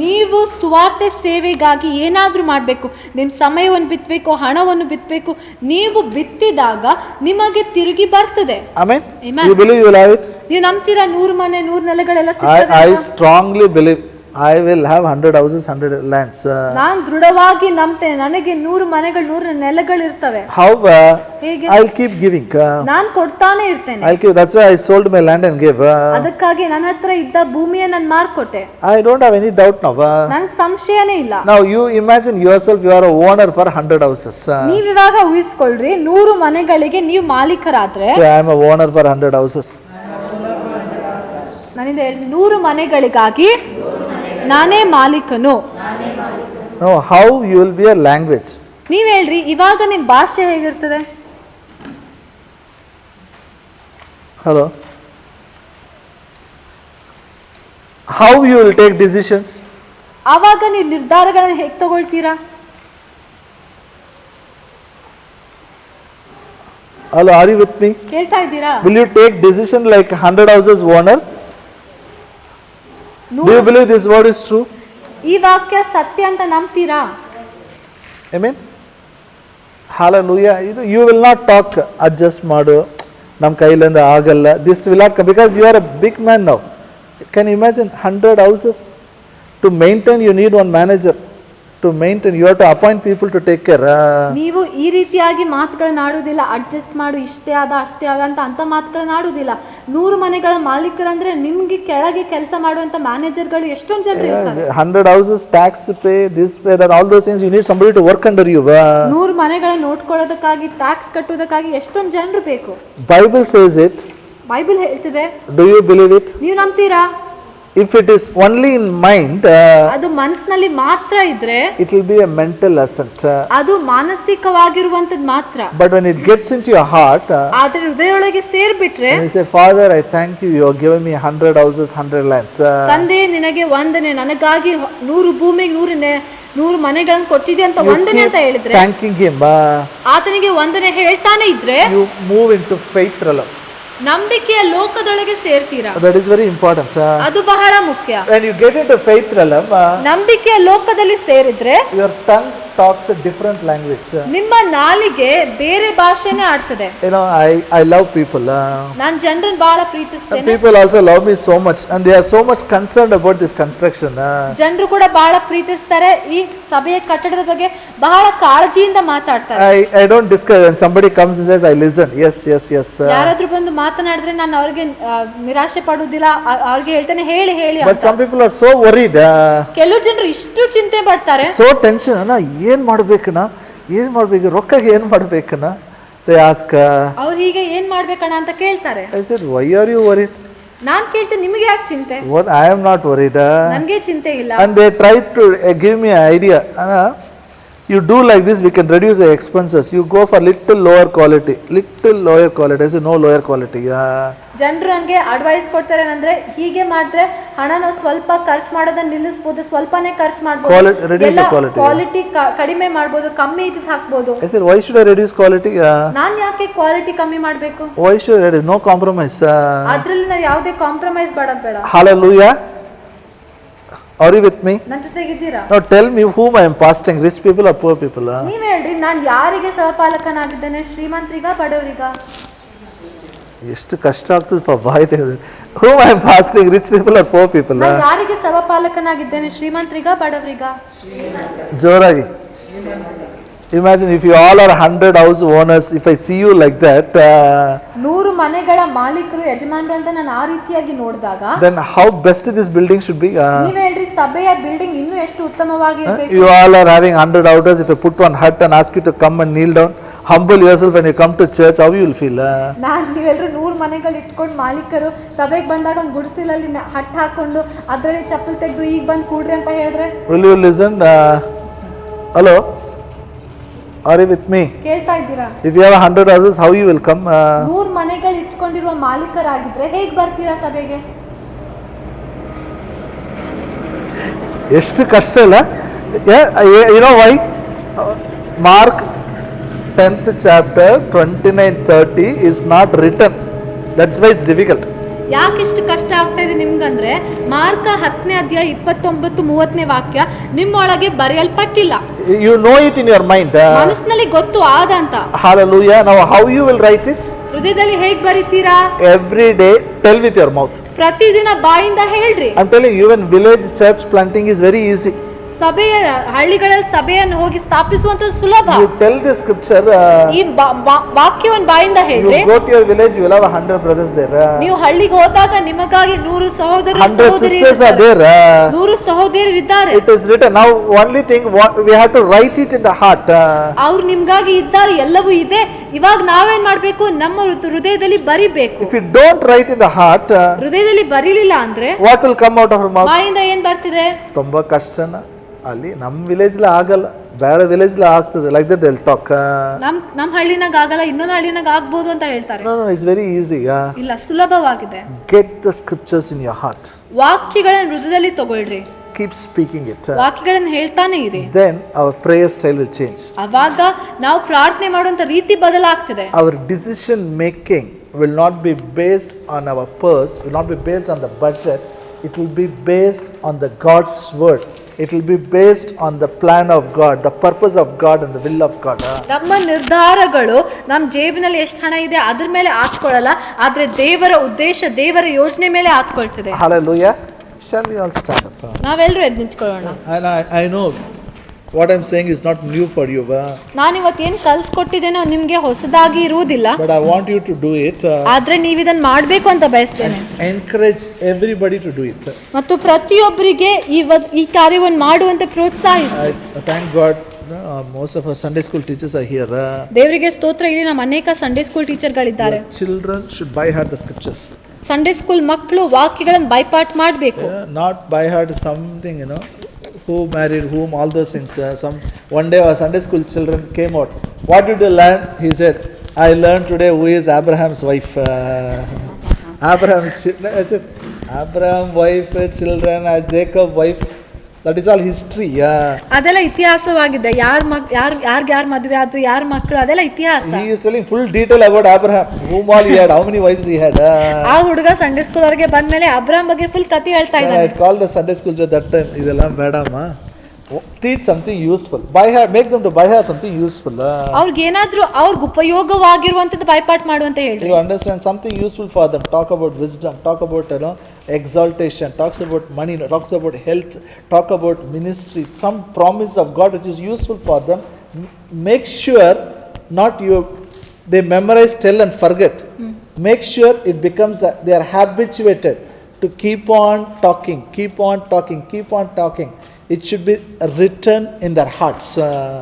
ನೀವು ಸುವಾರ್ತೆ ಸೇವೆಗಾಗಿ ಏನಾದ್ರೂ ಮಾಡಬೇಕು. ನಿಮ್ಮ ಸಮಯವನ್ನು ಬಿತ್ತಬೇಕು, ಹಣವನ್ನು ಬಿತ್ತಬೇಕು. ನೀವು ಬಿತ್ತಿದಾಗ ನಿಮಗೆ ತಿರುಗಿ ಬರ್ತದೆ. Amen. Amen. You believe you will have it? ನೀವು ನಂಬ್ತೀರಾ 100 ಮನೆ 100 ನೆಲೆಗಳೆಲ್ಲ ಸಿಗ್ತದೆ? I strongly believe I will have 100 houses, 100 lands. ನಾನು ದೃಢವಾಗಿ ನಂಬ್ತೇನೆ, ನನಗೆ 100 ಮನೆಗಳು 100 ನೆಲೆಗಳು ಇರ್ತವೆ. How? ಹೇಗೆ? I'll keep giving. ನಾನು ಕೊಡ್ತಾನೆ ಇರ್ತೇನೆ. I'll give. That's why I sold my land and gave. ಅದಕ್ಕಾಗಿ ನನ್ನ ಹತ್ರ ಇದ್ದ ಭೂಮಿಯನ್ನು ನಾನು ಮಾರ್ಕೊಟ್ಟೆ. I don't have any doubt now. ನನಗೆ ಸಂಶಯನೇ ಇಲ್ಲ. Now you imagine yourself, you are a owner for 100 houses. ನೀವು ಇವಾಗ ಊಹಿಸ್ಕೊಳ್ರಿ, 100 ಮನೆಗಳಿಗೆ ನೀವು ಮಾಲೀಕರಾದ್ರೆ. Say I am a owner for 100 houses. ನನ್ನಿಂದ 100 ಮನೆಗಳಿಗಾಗಿ ನಾನೇ ಮಾಲೀಕನು. No, how you will be a language? ನೀವ್ ಹೇಳ್ರಿ, ಇವಾಗ ನಿಮ್ ಭಾಷೆ ಹೇಗಿರ್ತದೆ? Hello? How you will take decisions? ಆವಾಗ ನೀವು ನಿರ್ಧಾರಗಳನ್ನು ಹೇಗೆ ತಗೊಳ್ತೀರಾ? Hello, are you with me? ಕೇಳ್ತಾ ಇದ್ದೀರಾ? Will you take decision like 100 houses owner? Do you believe this word is true? ಈ ವಾಕ್ಯ ಸತ್ಯ ಅಂತ ನಂಬ್ತೀರಾ? Amen. Hallelujah. You will not talk adjust ಮಾಡು, ನಮ್ಮ ಕೈಲಿಂದ ಆಗಲ್ಲ. This will not come because you are a big man now. Can you imagine 100 houses? To maintain you need one manager. To maintain you have to appoint people to take care. ನೀವು ಈ ರೀತಿಯಾಗಿ ಮಾತುಗಳನ್ನ ಆಡುವುದಿಲ್ಲ, adjust ಮಾಡು, ಇಷ್ಟೇ ಆದ ಅಷ್ಟೇ ಆದ ಅಂತ ಮಾತುಗಳನ್ನ ಆಡುವುದಿಲ್ಲ. 100 ಮನೆಗಳ ಮಾಲೀಕರಂದ್ರೆ ನಿಮ್ಗೆ ಕೆಳಗೆ ಕೆಲಸ ಮಾಡುವಂತ ಮ್ಯಾನೇಜರ್ಗಳು ಎಷ್ಟೊಂದು ಜನ ಇರ್ತಾರೆ. 100 houses, tax pay, this pay, that, all those things. You need somebody to work under you. 100 ಮನೆಗಳನ್ನ ನೋಡ್ಕೊಳ್ಳೋದಕ್ಕಾಗಿ, ಟ್ಯಾಕ್ಸ್ ಕಟ್ಟುವುದಕ್ಕಾಗಿ ಎಷ್ಟೊಂದು ಜನರು ಬೇಕು. Bible says it. ಬೈಬಲ್ ಹೇಳ್ತಿದೆ. Do you believe it? ನೀವು ನಂಬ್ತೀರಾ? If it is only in mind, ಅದು ಮನಸ್ಸಿನಲ್ಲಿ ಮಾತ್ರ ಇದ್ರೆ it will be a mental assent. ಅದು ಮಾನಸಿಕವಾಗಿರುವಂತದ್ದು ಮಾತ್ರ. But when it gets into your heart, ಆದ್ರೆ ಹೃದಯದೊಳಗೆ ಸೇರ್ಬಿಟ್ರೆ, you say, Father, I thank you. You have given me 100 houses, 100 lands. ತಂದೆ ನಿನಗೆ ವಂದನೆ, ನನಗಾಗಿ 100 ಭೂಮಿಗೆ 100 ಮನೆಗಳನ್ನು ಕೊಟ್ಟಿದೆ ಅಂತ ವಂದನೆ ಅಂತ ಹೇಳಿದ್ರೆ, thanking him. ಆತನಿಗೆ ವಂದನೆ ಹೇಳ್ತಾನೆ ಇದ್ರೆ, you move into faith realm. ನಂಬಿಕೆಯ ಲೋಕದೊಳಗೆ ಸೇರ್ತೀರಾ. That is very important. ಅದು ಬಹಳ ಮುಖ್ಯ. When you get into faith realm, ನಂಬಿಕೆಯ ಲೋಕದಲ್ಲಿ ಸೇರಿದ್ರೆ your tongue talks a different language. ನಿಮ್ಮ ನಾಲಿಗೆ ಬೇರೆ ಭಾಷೆನೇ ಆಡ್ತದೆ. You know, I love people. ನಾನು ಜನರನ್ನ ಬಹಳ And ಪ್ರೀತಿಸ್ತೇನೆ. people also love me so much, and they are so much concerned about this construction. ಜನರು ಕೂಡ ಬಹಳ ಪ್ರೀತಿಸ್ತಾರೆ. ಈ ಸಭೆಯ ಕಟ್ಟಡದ ಬಗ್ಗೆ ಬಹಳ ಕಾಳಜಿಯಿಂದ ಮಾತಾಡ್ತಾರೆ. I don't discuss. When somebody comes and says, I listen. Yes. ಯಾರಾದ್ರೂ ಬಂದು ಮಾತನಾಡಿದ್ರೆ ನಾನು ಅವ್ರಿಗೆ ನಿರಾಶೆ ಪಡುವುದಿಲ್ಲ. ಅವ್ರಿಗೆ ಹೇಳ್ತೇನೆ ಹೇಳಿ But some people are so worried. ಕೆಲವು ಜನರು ಇಷ್ಟು ಚಿಂತೆ ಪಡ್ತಾರೆ. So tension. ಏನ್ ಮಾಡ್ಬೇಕಣ್ಣ, ರೊಕ್ಕಗೆ ಏನ್ ಮಾಡ್ಬೇಕಣ್ಣ? They ask. ಅವ್ರು ಹೀಗೆ ಏನ್ ಮಾಡ್ಬೇಕಣ್ಣ ಅಂತ ಕೇಳ್ತಾರೆ. I said, why are you worried? ನಾನ್ ಕೇಳ್ತೇನೆ ನಿಮಗೆ ಯಾಕೆ ಚಿಂತೆ? What? I am not worried. ನನ್ಗೆ ಚಿಂತೆ ಇಲ್ಲ. And they tried to give me an idea. You do like this, we can reduce the expenses. You go for little lower quality. I say no lower quality. ಜನರು ನನಗೆ advice ಕೊಡ್ತಾರೆ ಅಂದ್ರೆ ಹೀಗೆ ಮಾಡಿದ್ರೆ ಹಣನ ಸ್ವಲ್ಪ ಖರ್ಚು ಮಾಡೋದನ್ನ ನಿಲ್ಲಿಸಬಹುದು, ಸ್ವಲ್ಪನೇ ಖರ್ಚು ಮಾಡಬಹುದು, ಕ್ವಾಲಿಟಿ ಕಡಿಮೆ ಮಾಡಬಹುದು, ಕಮ್ಮಿ ಇದ್ದು ಹಾಕಬಹುದು. I said, why should I reduce quality? ನಾನು ಯಾಕೆ ಕ್ವಾಲಿಟಿ ಕಮ್ಮಿ ಮಾಡಬೇಕು? Why should I reduce? No compromise. ಅದ್ರಲ್ಲಿ ನಾವು ಯಾವುದೇ ಕಾಂಪ್ರಮೈಸ್ ಮಾಡೋದು ಬೇಡ. Hallelujah. Are you with me? ನನ್ನ ಜೊತೆಗೆ ಇದ್ದೀರಾ? Now tell me whom I am pastoring, rich people or poor people? ನೀವ್ ಹೇಳ್ರಿ, ನಾನು ಯಾರಿಗೆ ಸಹಪಾಲಕನಾಗಿದ್ದೇನೆ, ಶ್ರೀಮಂತರಿಗ ಬಡವರಿಗ? ಎಷ್ಟು ಕಷ್ಟ ಆಗ್ತದಪ್ಪ ಬಾಯಿ ತೆಗೆದು. Whom I am pastoring, rich people or poor people? ನಾನು ಯಾರಿಗೆ ಸಹಪಾಲಕನಾಗಿದ್ದೇನೆ, ಶ್ರೀಮಂತರಿಗ ಬಡವರಿಗ? ಜೋರಾಗಿ. Imagine if you all are 100 house owners, if I see you like that, 100 ಮನೆಗಳ ಮಾಲೀಕರು ಯಜಮಾನರು ಅಂತ ನಾನು ಆ ರೀತಿಯಾಗಿ ನೋಡಿದಾಗ, then how best this building should be? ನೀವ್ ಹೇಳ್ರಿ, ಸಭೆಯ ಬಿಲ್ಡಿಂಗ್ ಇನ್ನೂ ಎಷ್ಟು ಉತ್ತಮವಾಗಿ ಇರಬೇಕು. You all are having 100 outers. If I put one hut and ask you to come and kneel down, humble yourself when you come to church, how you will feel? ನೀವೆಲ್ಲರೂ 100 ಮನೆಗಳು ಇಟ್ಕೊಂಡು ಮಾಲೀಕರು ಸಭೆಗೆ ಬಂದಾಗ ಒಂದು ಗುಡಿಸಲಲ್ಲಿ ಹಟ್ ಹಾಕೊಂಡು ಅದರಲ್ಲಿ ಚಪ್ಪಲ್ ತೆಗೆದು ಈಗ ಬಂದು ಕೂಡ್ರಿ ಅಂತ ಹೇಳಿದ್ರೆ, will you listen? Hello, are you with me? ಕೇಳ್ತಾ ಇದ್ದೀರಾ? If you have 100 houses, how you will come? 100 ಮನೆಗಳು ಇಟ್ಕೊಂಡಿರುವ ಮಾಲೀಕರಾಗಿದ್ರೆ ಹೇಗೆ ಬರ್ತೀರಾ ಸಭೆಗೆ? ಎಷ್ಟು ಕಷ್ಟ ಅಲ್ಲ? You know why? Mark 10th chapter 29-30 is not written. That's why it's difficult. ಯಾಕೆ ಇಷ್ಟು ಕಷ್ಟ ಆಗ್ತಾ ಇದೆ ನಿಮ್ಗಂದ್ರೆ, ಮಾರ್ಕ 10ನೇ ಅಧ್ಯಾಯ 29-30ನೇ ವಾಕ್ಯ ನಿಮ್ಮೊಳಗೆ ಬರೆಯಲ್ಪಟ್ಟಿಲ್ಲ. You know it in your mind. ಮನಸ್ಸಿನಲ್ಲಿ ಗೊತ್ತು ಆದ ಅಂತ. Hallelujah. Now how you will write it? ಹೃದಯದಲ್ಲಿ ಹೇಗೆ ಬರೀತೀರಾ? Every day tell with your mouth. ಪ್ರತಿದಿನ ಬಾಯಿಂದ ಹೇಳ್ರಿ. I'm telling you, even village church planting is very easy. ಸಭೆಯ ಹಳ್ಳಿಗಳಲ್ಲಿ ಸಭೆಯನ್ನು ಹೋಗಿ ಸ್ಥಾಪಿಸುವಂತದ್ದು ಸುಲಭ. You tell the scripture. ಈ ವಾಕ್ಯವನ್ನು ಬಾಯಿಂದ ಹೇಳ್ರಿ. You go to your village, you will have 100 brothers there. ನೀವು ಹಳ್ಳಿಗೆ ಹೋದಾಗ ನಿಮಗಾಗಿ 100 ಸಹೋದರ 100 sisters are there. 100 ಸಹೋದರರಿದ್ದಾರೆ. It is written. Now only thing we have to write it in the heart. ಅವ್ರು ನಿಮ್ಗಾಗಿ ಇದ್ದಾರೆ, ಎಲ್ಲವೂ ಇದೆ. ಇವಾಗ ನಾವೇನ್ ಮಾಡ್ಬೇಕು? ನಮ್ಮ ಹೃದಯದಲ್ಲಿ ಬರಿಬೇಕು. If you don't write in the heart, ಹೃದಯದಲ್ಲಿ ಬರೀಲಿಲ್ಲ ಅಂದ್ರೆ what will come out of our mouth? ಬಾಯಿಂದ ಏನ್ ಬರ್ತಿದೆ? ತುಂಬಾ ಕಷ್ಟನ. ಅಲ್ಲಿ ನಮ್ಮ ವಿಲೇಜ್ ಆಗಲ್ಲ, ಬೇರೆ ವಿಲೇಜ್ ಆಗ್ತದೆ. Like that they will talk. ನಮ್ಮ ಹಳ್ಳಿನಾಗ ಆಗಲ್ಲ, ಇನ್ನೊಂದು ಹಳ್ಳಿನಾಗ ಆಗ್ಬೋದು ಅಂತ ಹೇಳ್ತಾರೆ. No, it's very easy. ಇಲ್ಲ, ಸುಲಭವಾಗಿದೆ. Get the scriptures in your heart. ವಾಕ್ಯಗಳನ್ನು ಹೃದಯದಲ್ಲಿ ತಗೊಳ್ರಿ. Keep speaking it. ವಾಕ್ಯಗಳನ್ನು ಹೇಳ್ತಾನೆ ಇರಿ. Then our prayer style will change. ಆವಾಗ ನಾವು ಪ್ರಾರ್ಥನೆ ಮಾಡುವಂತ ರೀತಿ ಬದಲಾಗ್ತದೆ. Our decision making will not be based on our purse, will not be based on the budget. It will be based on the God's word. It will be based on the plan of God, the purpose of God and the will of God. ನಮ್ಮ ನಿರ್ಧಾರಗಳು ನಮ್ಮ ಜೇಬಿನಲ್ಲಿ ಎಷ್ಟು ಹಣ ಇದೆ ಅದ್ರ ಮೇಲೆ ಆತ್ಕೊಳ್ಳಲ್ಲ, ಆದ್ರೆ ದೇವರ ಉದ್ದೇಶ, ದೇವರ ಯೋಜನೆ ಮೇಲೆ ಆತ್ಕೊಳ್ತದೆ. Hallelujah. Shall we all stand up? ನಾವೆಲ್ಲರೂ ಎದ್ದು ನಿಂತ್ಕೊಳ್ಳೋಣ. And I know what I'm saying is not new for you. ನಾನು ಇವತ್ತು ಏನು ಕಲಿಸ್ಕೊಟ್ಟಿದ್ದೇನೋ ನಿಮಗೆ ಹೊಸದಾಗಿ ಇರುವುದಿಲ್ಲ. But I want you to do it. ಆದ್ರೆ ನೀವು ಇದನ್ನ ಮಾಡಬೇಕು ಅಂತ ಬಯಸ್ತೇನೆ. Encourage everybody to do it. ಮತ್ತು ಪ್ರತಿಯೊಬ್ಬರಿಗೆ ಈ ಕಾರ್ಯವನ್ನು ಮಾಡುವಂತೆ ಪ್ರೋತ್ಸಾಹಿಸಿ. Thank God. Most of our Sunday school teachers are here. ದೇವರಿಗೆ ಸ್ತೋತ್ರ, ಇಲ್ಲಿ ನಮ್ಮ ಅನೇಕ ಸಂಡೇ ಸ್ಕೂಲ್ ಟೀಚರ್ಗಳಿದ್ದಾರೆ. Children should by heart the scriptures. Sunday school ಮಕ್ಕಳು ವಾಕ್ಯಗಳನ್ನು ಬೈಪಾಟ್ ಮಾಡಬೇಕು. Not by heart something, who married whom, all those things. One day our Sunday school children came out. What did you learn? He said, I learned today who is Abraham's wife. Abraham's wife, children, Jacob wife. That is all history. ಅದೆಲ್ಲ ಇತಿಹಾಸವಾಗಿದೆ. ಯಾರ್ ಮದುವೆ ಆದ್ರು, ಯಾರ ಮಕ್ಕಳು, ಅದೆಲ್ಲ ಇತಿಹಾಸ. He is telling full detail about Abraham, whom all he had, how many wives he had. ಆ ಹುಡುಗ ಸಂಡೇ ಸ್ಕೂಲ್ ಅವರಿಗೆ ಬಂದ್ಮೇಲೆ ಅಬ್ರಾಮ್ ಬಗ್ಗೆ ಫುಲ್ ಕಥೆ ಹೇಳ್ತಾ ಇದ್ದಾನೆ. I called the Sunday school at that time. ಇದೆಲ್ಲ ಬೇಡಮ್ಮ, teach something useful. Make them to buy her something useful. ಅವ್ರಿಗೆ ಏನಾದ್ರೂ ಅವ್ರಿಗೆ ಉಪಯೋಗವಾಗಿರುವಂತದ್ದು ಬೈಪಾಟ್ ಮಾಡುವಂತ ಹೇಳಿ. You understand, something useful for them. Talk about wisdom, talk about exaltation, talks about money, talks about health, talk about ministry, some promise of God which is useful for them. Make sure they memorize, tell and forget. Make sure it becomes they are habituated to keep on talking. It should be written in their hearts.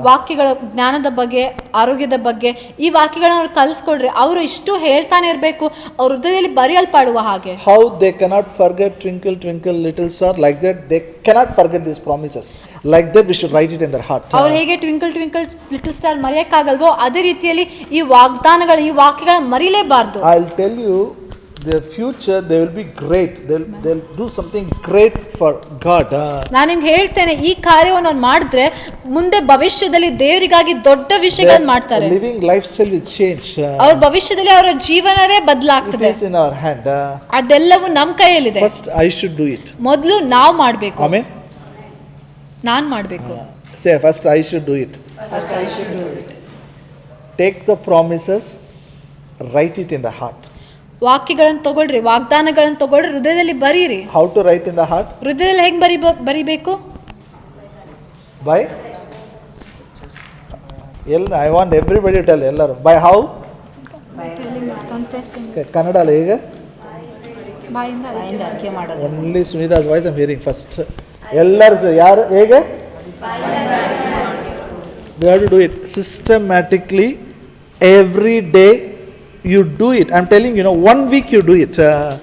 ವಾಕ್ಯಗಳ ಜ್ಞಾನದ ಬಗ್ಗೆ, ಆರೋಗ್ಯದ ಬಗ್ಗೆ ಈ ವಾಕ್ಯಗಳನ್ನ ಅವ್ರು ಕಲಿಸ್ಕೊಡ್ರಿ. ಅವರು ಇಷ್ಟು ಹೇಳ್ತಾನೆ ಇರಬೇಕು, ಅವ್ರ ಹೃದಯದಲ್ಲಿ ಬರೆಯಲ್ಪಡುವ ಹಾಗೆ. How they cannot forget twinkle twinkle little star, like that they cannot forget these promises. Like that we should write it in their heart. ಅವ್ರು ಹೇಗೆ ಟ್ವಿಂಕಲ್ ಟ್ವಿಂಕಲ್ ಲಿಟಲ್ ಸ್ಟಾರ್ ಮರೆಯಕ್ಕಾಗಲ್ವೋ ಅದೇ ರೀತಿಯಲ್ಲಿ ಈ ವಾಗ್ದಾನಗಳು, ಈ ವಾಕ್ಯಗಳನ್ನ ಮರಿಲೇಬಾರ್ದು. I'll tell you, their future they will be great. They'll do something great for God. ನಾನು ನಿಮ್ಗೆ ಹೇಳ್ತೇನೆ, ಈ ಕಾರ್ಯವನ್ನು ಅವ್ರು ಮಾಡಿದ್ರೆ ಮುಂದೆ ಭವಿಷ್ಯದಲ್ಲಿ ದೇವರಿಗಾಗಿ ದೊಡ್ಡ ವಿಷಯಗಳನ್ನು ಮಾಡ್ತಾರೆ. Living lifestyle will change. ಅವ್ರ ಭವಿಷ್ಯದಲ್ಲಿ ಅವರ ಜೀವನವೇ ಬದಲಾಗ್ತದೆ. It is in our hand. ಅದೆಲ್ಲವೂ ನಮ್ಮ ಕೈಯಲ್ಲಿದೆ. First I should do it. ಮೊದಲು ನಾವು ಮಾಡಬೇಕು. Amen. ನಾನು ಮಾಡಬೇಕು. Say, first I should do it. Take the promises, write it in the heart. ವಾಕ್ಯಗಳನ್ನು ತಗೊಳ್ರಿ, ವಾಗ್ದಾನಗಳನ್ನು ತಗೊಳ್ರಿ, ಹೃದಯದಲ್ಲಿ ಬರೀರಿ. How to write in the heart? ಹೃದಯದಲ್ಲಿ ಹೆಂಗ್ ಬರಿಬೇಕು? By I want everybody to tell ellaru. By how? Kannada alla hege? ಬಾಯಿಂದ ಅರಿಕೆ ಮಾಡೋದು. Only Sunita's voice I'm hearing first. Ellaru yaru hege? We have to do it systematically every day. You do it. I'm telling you, 1 week you do it.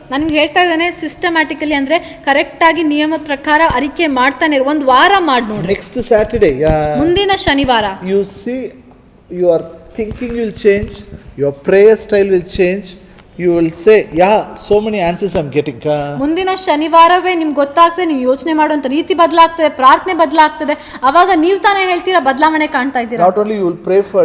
ನಾನು ನಿಮ್ಗೆ ಹೇಳ್ತಾ ಇದ್ದೇನೆ, systematically ಅಂದ್ರೆ correct ಆಗಿ ನಿಯಮದ ಪ್ರಕಾರ ಅರಿಕೆ ಮಾಡ್ತಾನೆ ಒಂದು ವಾರ ಮಾಡಿ ನೋಡಿ. Next Saturday, ಮುಂದಿನ ಶನಿವಾರ you see your thinking will change, your prayer style will change. You will say, so many answers I'm getting. ಮುಂದಿನ ಶನಿವಾರವೇ ನಿಮ್ಗೆ ಗೊತ್ತಾಗ್ತದೆ, ನೀವು ಯೋಚನೆ ಮಾಡುವಂತ ರೀತಿ ಬದಲಾಗ್ತದೆ, ಪ್ರಾರ್ಥನೆ ಬದಲಾಗ್ತದೆ. ಅವಾಗ ನೀವು ತಾನೇ ಹೇಳ್ತೀರಾ ಬದಲಾವಣೆ ಕಾಣ್ತಾ ಇದ್ದೀರಾ. Not only you will pray for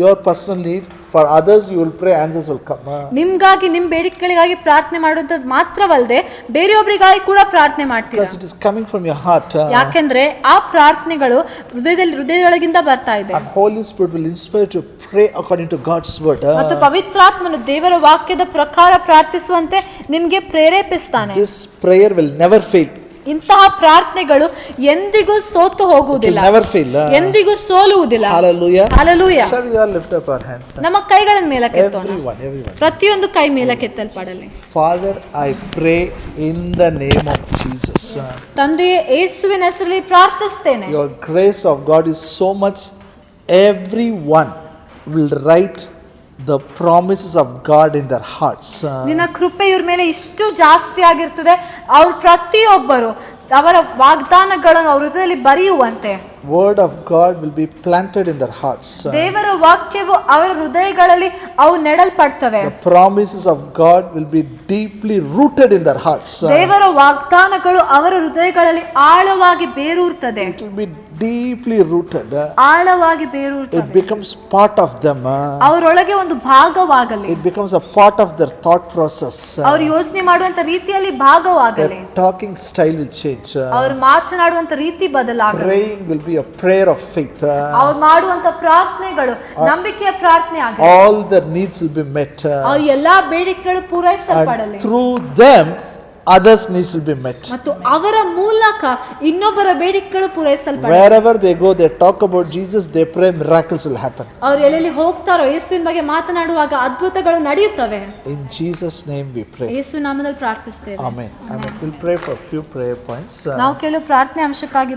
your personal need, for others you will pray, answers will come. ನಿಮ್ಗಾಗಿ, ನಿಮ್ಮ ಬೇಡಿಕೆಗಳಿಗಾಗಿ ಪ್ರಾರ್ಥನೆ ಮಾಡುವಂತದ್ದು ಮಾತ್ರವಲ್ಲದೆ ಬೇರೆಯೊಬ್ಬರಿಗಾಗಿ ಕೂಡ ಪ್ರಾರ್ಥನೆ ಮಾಡ್ತೀರಾ. Because it is coming from your heart. ಯಾಕೆಂದ್ರೆ ಆ ಪ್ರಾರ್ಥನೆಗಳು ಹೃದಯದೊಳಗಿಂದ ಬರ್ತಾ ಇದೆ. And Holy Spirit will inspire you to pray according to God's word. ಮತ್ತು ಪವಿತ್ರಾತ್ಮನು ದೇವರ ವಾಕ್ಯದ ಪ್ರಕಾರ ಪ್ರಾರ್ಥಿಸುವಂತೆ ನಿಮಗೆ ಪ್ರೇರೇಪಿಸ್ತಾನೆ. This prayer will never fail. ಇಂತಹ ಪ್ರಾರ್ಥನೆಗಳು ಎಂದಿಗೂ ಸೋತು ಹೋಗುವುದಿಲ್ಲ, never fail. ಎಂದಿಗೂ ಸೋಲುವುದಿಲ್ಲ. Hallelujah. Hallelujah. Shall we all lift up our hands? ನಮ್ಮ ಕೈಗಳನ್ನು ಮೇಲಕ್ಕೆತ್ತೋಣ. Everyone. ಪ್ರತಿಯೊಂದು ಕೈ ಮೇಲಕ್ಕೆತ್ತಲ್ಪಡಲಿ. Father, I pray in the name of Jesus. ತಂದೆಯೇ, ಯೇಸುವಿನ ಹೆಸರಲ್ಲಿ ಪ್ರಾರ್ಥಿಸ್ತೇನೆ. Your grace of God is so much. Everyone will write the promises of God in their hearts. ನಿನ್ನ ಕೃಪೆ ಇವ್ರ ಮೇಲೆ ಇಷ್ಟು ಜಾಸ್ತಿ ಆಗಿರ್ತದೆ, ಅವ್ರು ಪ್ರತಿಯೊಬ್ಬರು ಅವರ ವಾಗ್ದಾನಗಳನ್ನು ಅವ್ರ ಹೃದಯದಲ್ಲಿ ಬರೆಯುವಂತೆ. Word of God will be planted in their hearts. ದೇವರ ವಾಕ್ಯವು ಅವರ ಹೃದಯಗಳಲ್ಲಿ ಅವು ನೆಡಲ್ಪಡ್ತವೆ. The promises of God will be deeply rooted in their hearts. ದೇವರ ವಾಗ್ದಾನಗಳು ಅವರ ಹೃದಯಗಳಲ್ಲಿ ಆಳವಾಗಿ ಬೇರೂರ್ತದೆ. It will be deeply rooted. ಆಳವಾಗಿ ಬೇರೂರ್ತದೆ. It becomes part of them. ಅವರೊಳಗೆ ಒಂದು ಭಾಗವಾಗಲಿ. It becomes a part of their thought process. ಅವರು ಯೋಚನೆ ಮಾಡುವಂತ ರೀತಿಯಲ್ಲಿ ಭಾಗವಾಗಲಿ. Their talking style will change. ಅವರು ಮಾತನಾಡುವಂತ ರೀತಿ ಬದಲಾಗಲಿ. Praying will be a prayer of faith. ಅವರು ಮಾಡುವಂತ ಪ್ರಾರ್ಥನೆಗಳು ನಂಬಿಕೆಯ ಪ್ರಾರ್ಥನೆ ಆಗಲಿ. All their needs will be met. ಅವರ ಎಲ್ಲಾ ಬೇಡಿಕೆಗಳು ಪೂರೈಸಲ್ಪಡಲಿ. And through them others needs will be met. ಮತ್ತು ಅವರ ಮೂಲಕ ಇನ್ನೊಬ್ಬರ ಬೇಡಿಕೆಗಳು ಪೂರೈಸಲ್ಪಡಲಿ. Wherever they go, they talk about Jesus, they pray, miracles will happen. ಅವರು ಎಲ್ಲೆಲ್ಲಿ ಹೋಗ್ತಾರೋ ಯೇಸುವಿನ ಬಗ್ಗೆ ಮಾತನಾಡುವಾಗ ಅದ್ಭುತಗಳು ನಡೆಯುತ್ತವೆ. In Jesus name we pray. ಯೇಸು ನಾಮದಲ್ಲಿ ಪ್ರಾರ್ಥಿಸುತ್ತೇವೆ. Amen. We'll pray for a few prayer points. ನಾವು ಕೆಲವು ಪ್ರಾರ್ಥನೆ ಅಂಶಕ್ಕಾಗಿ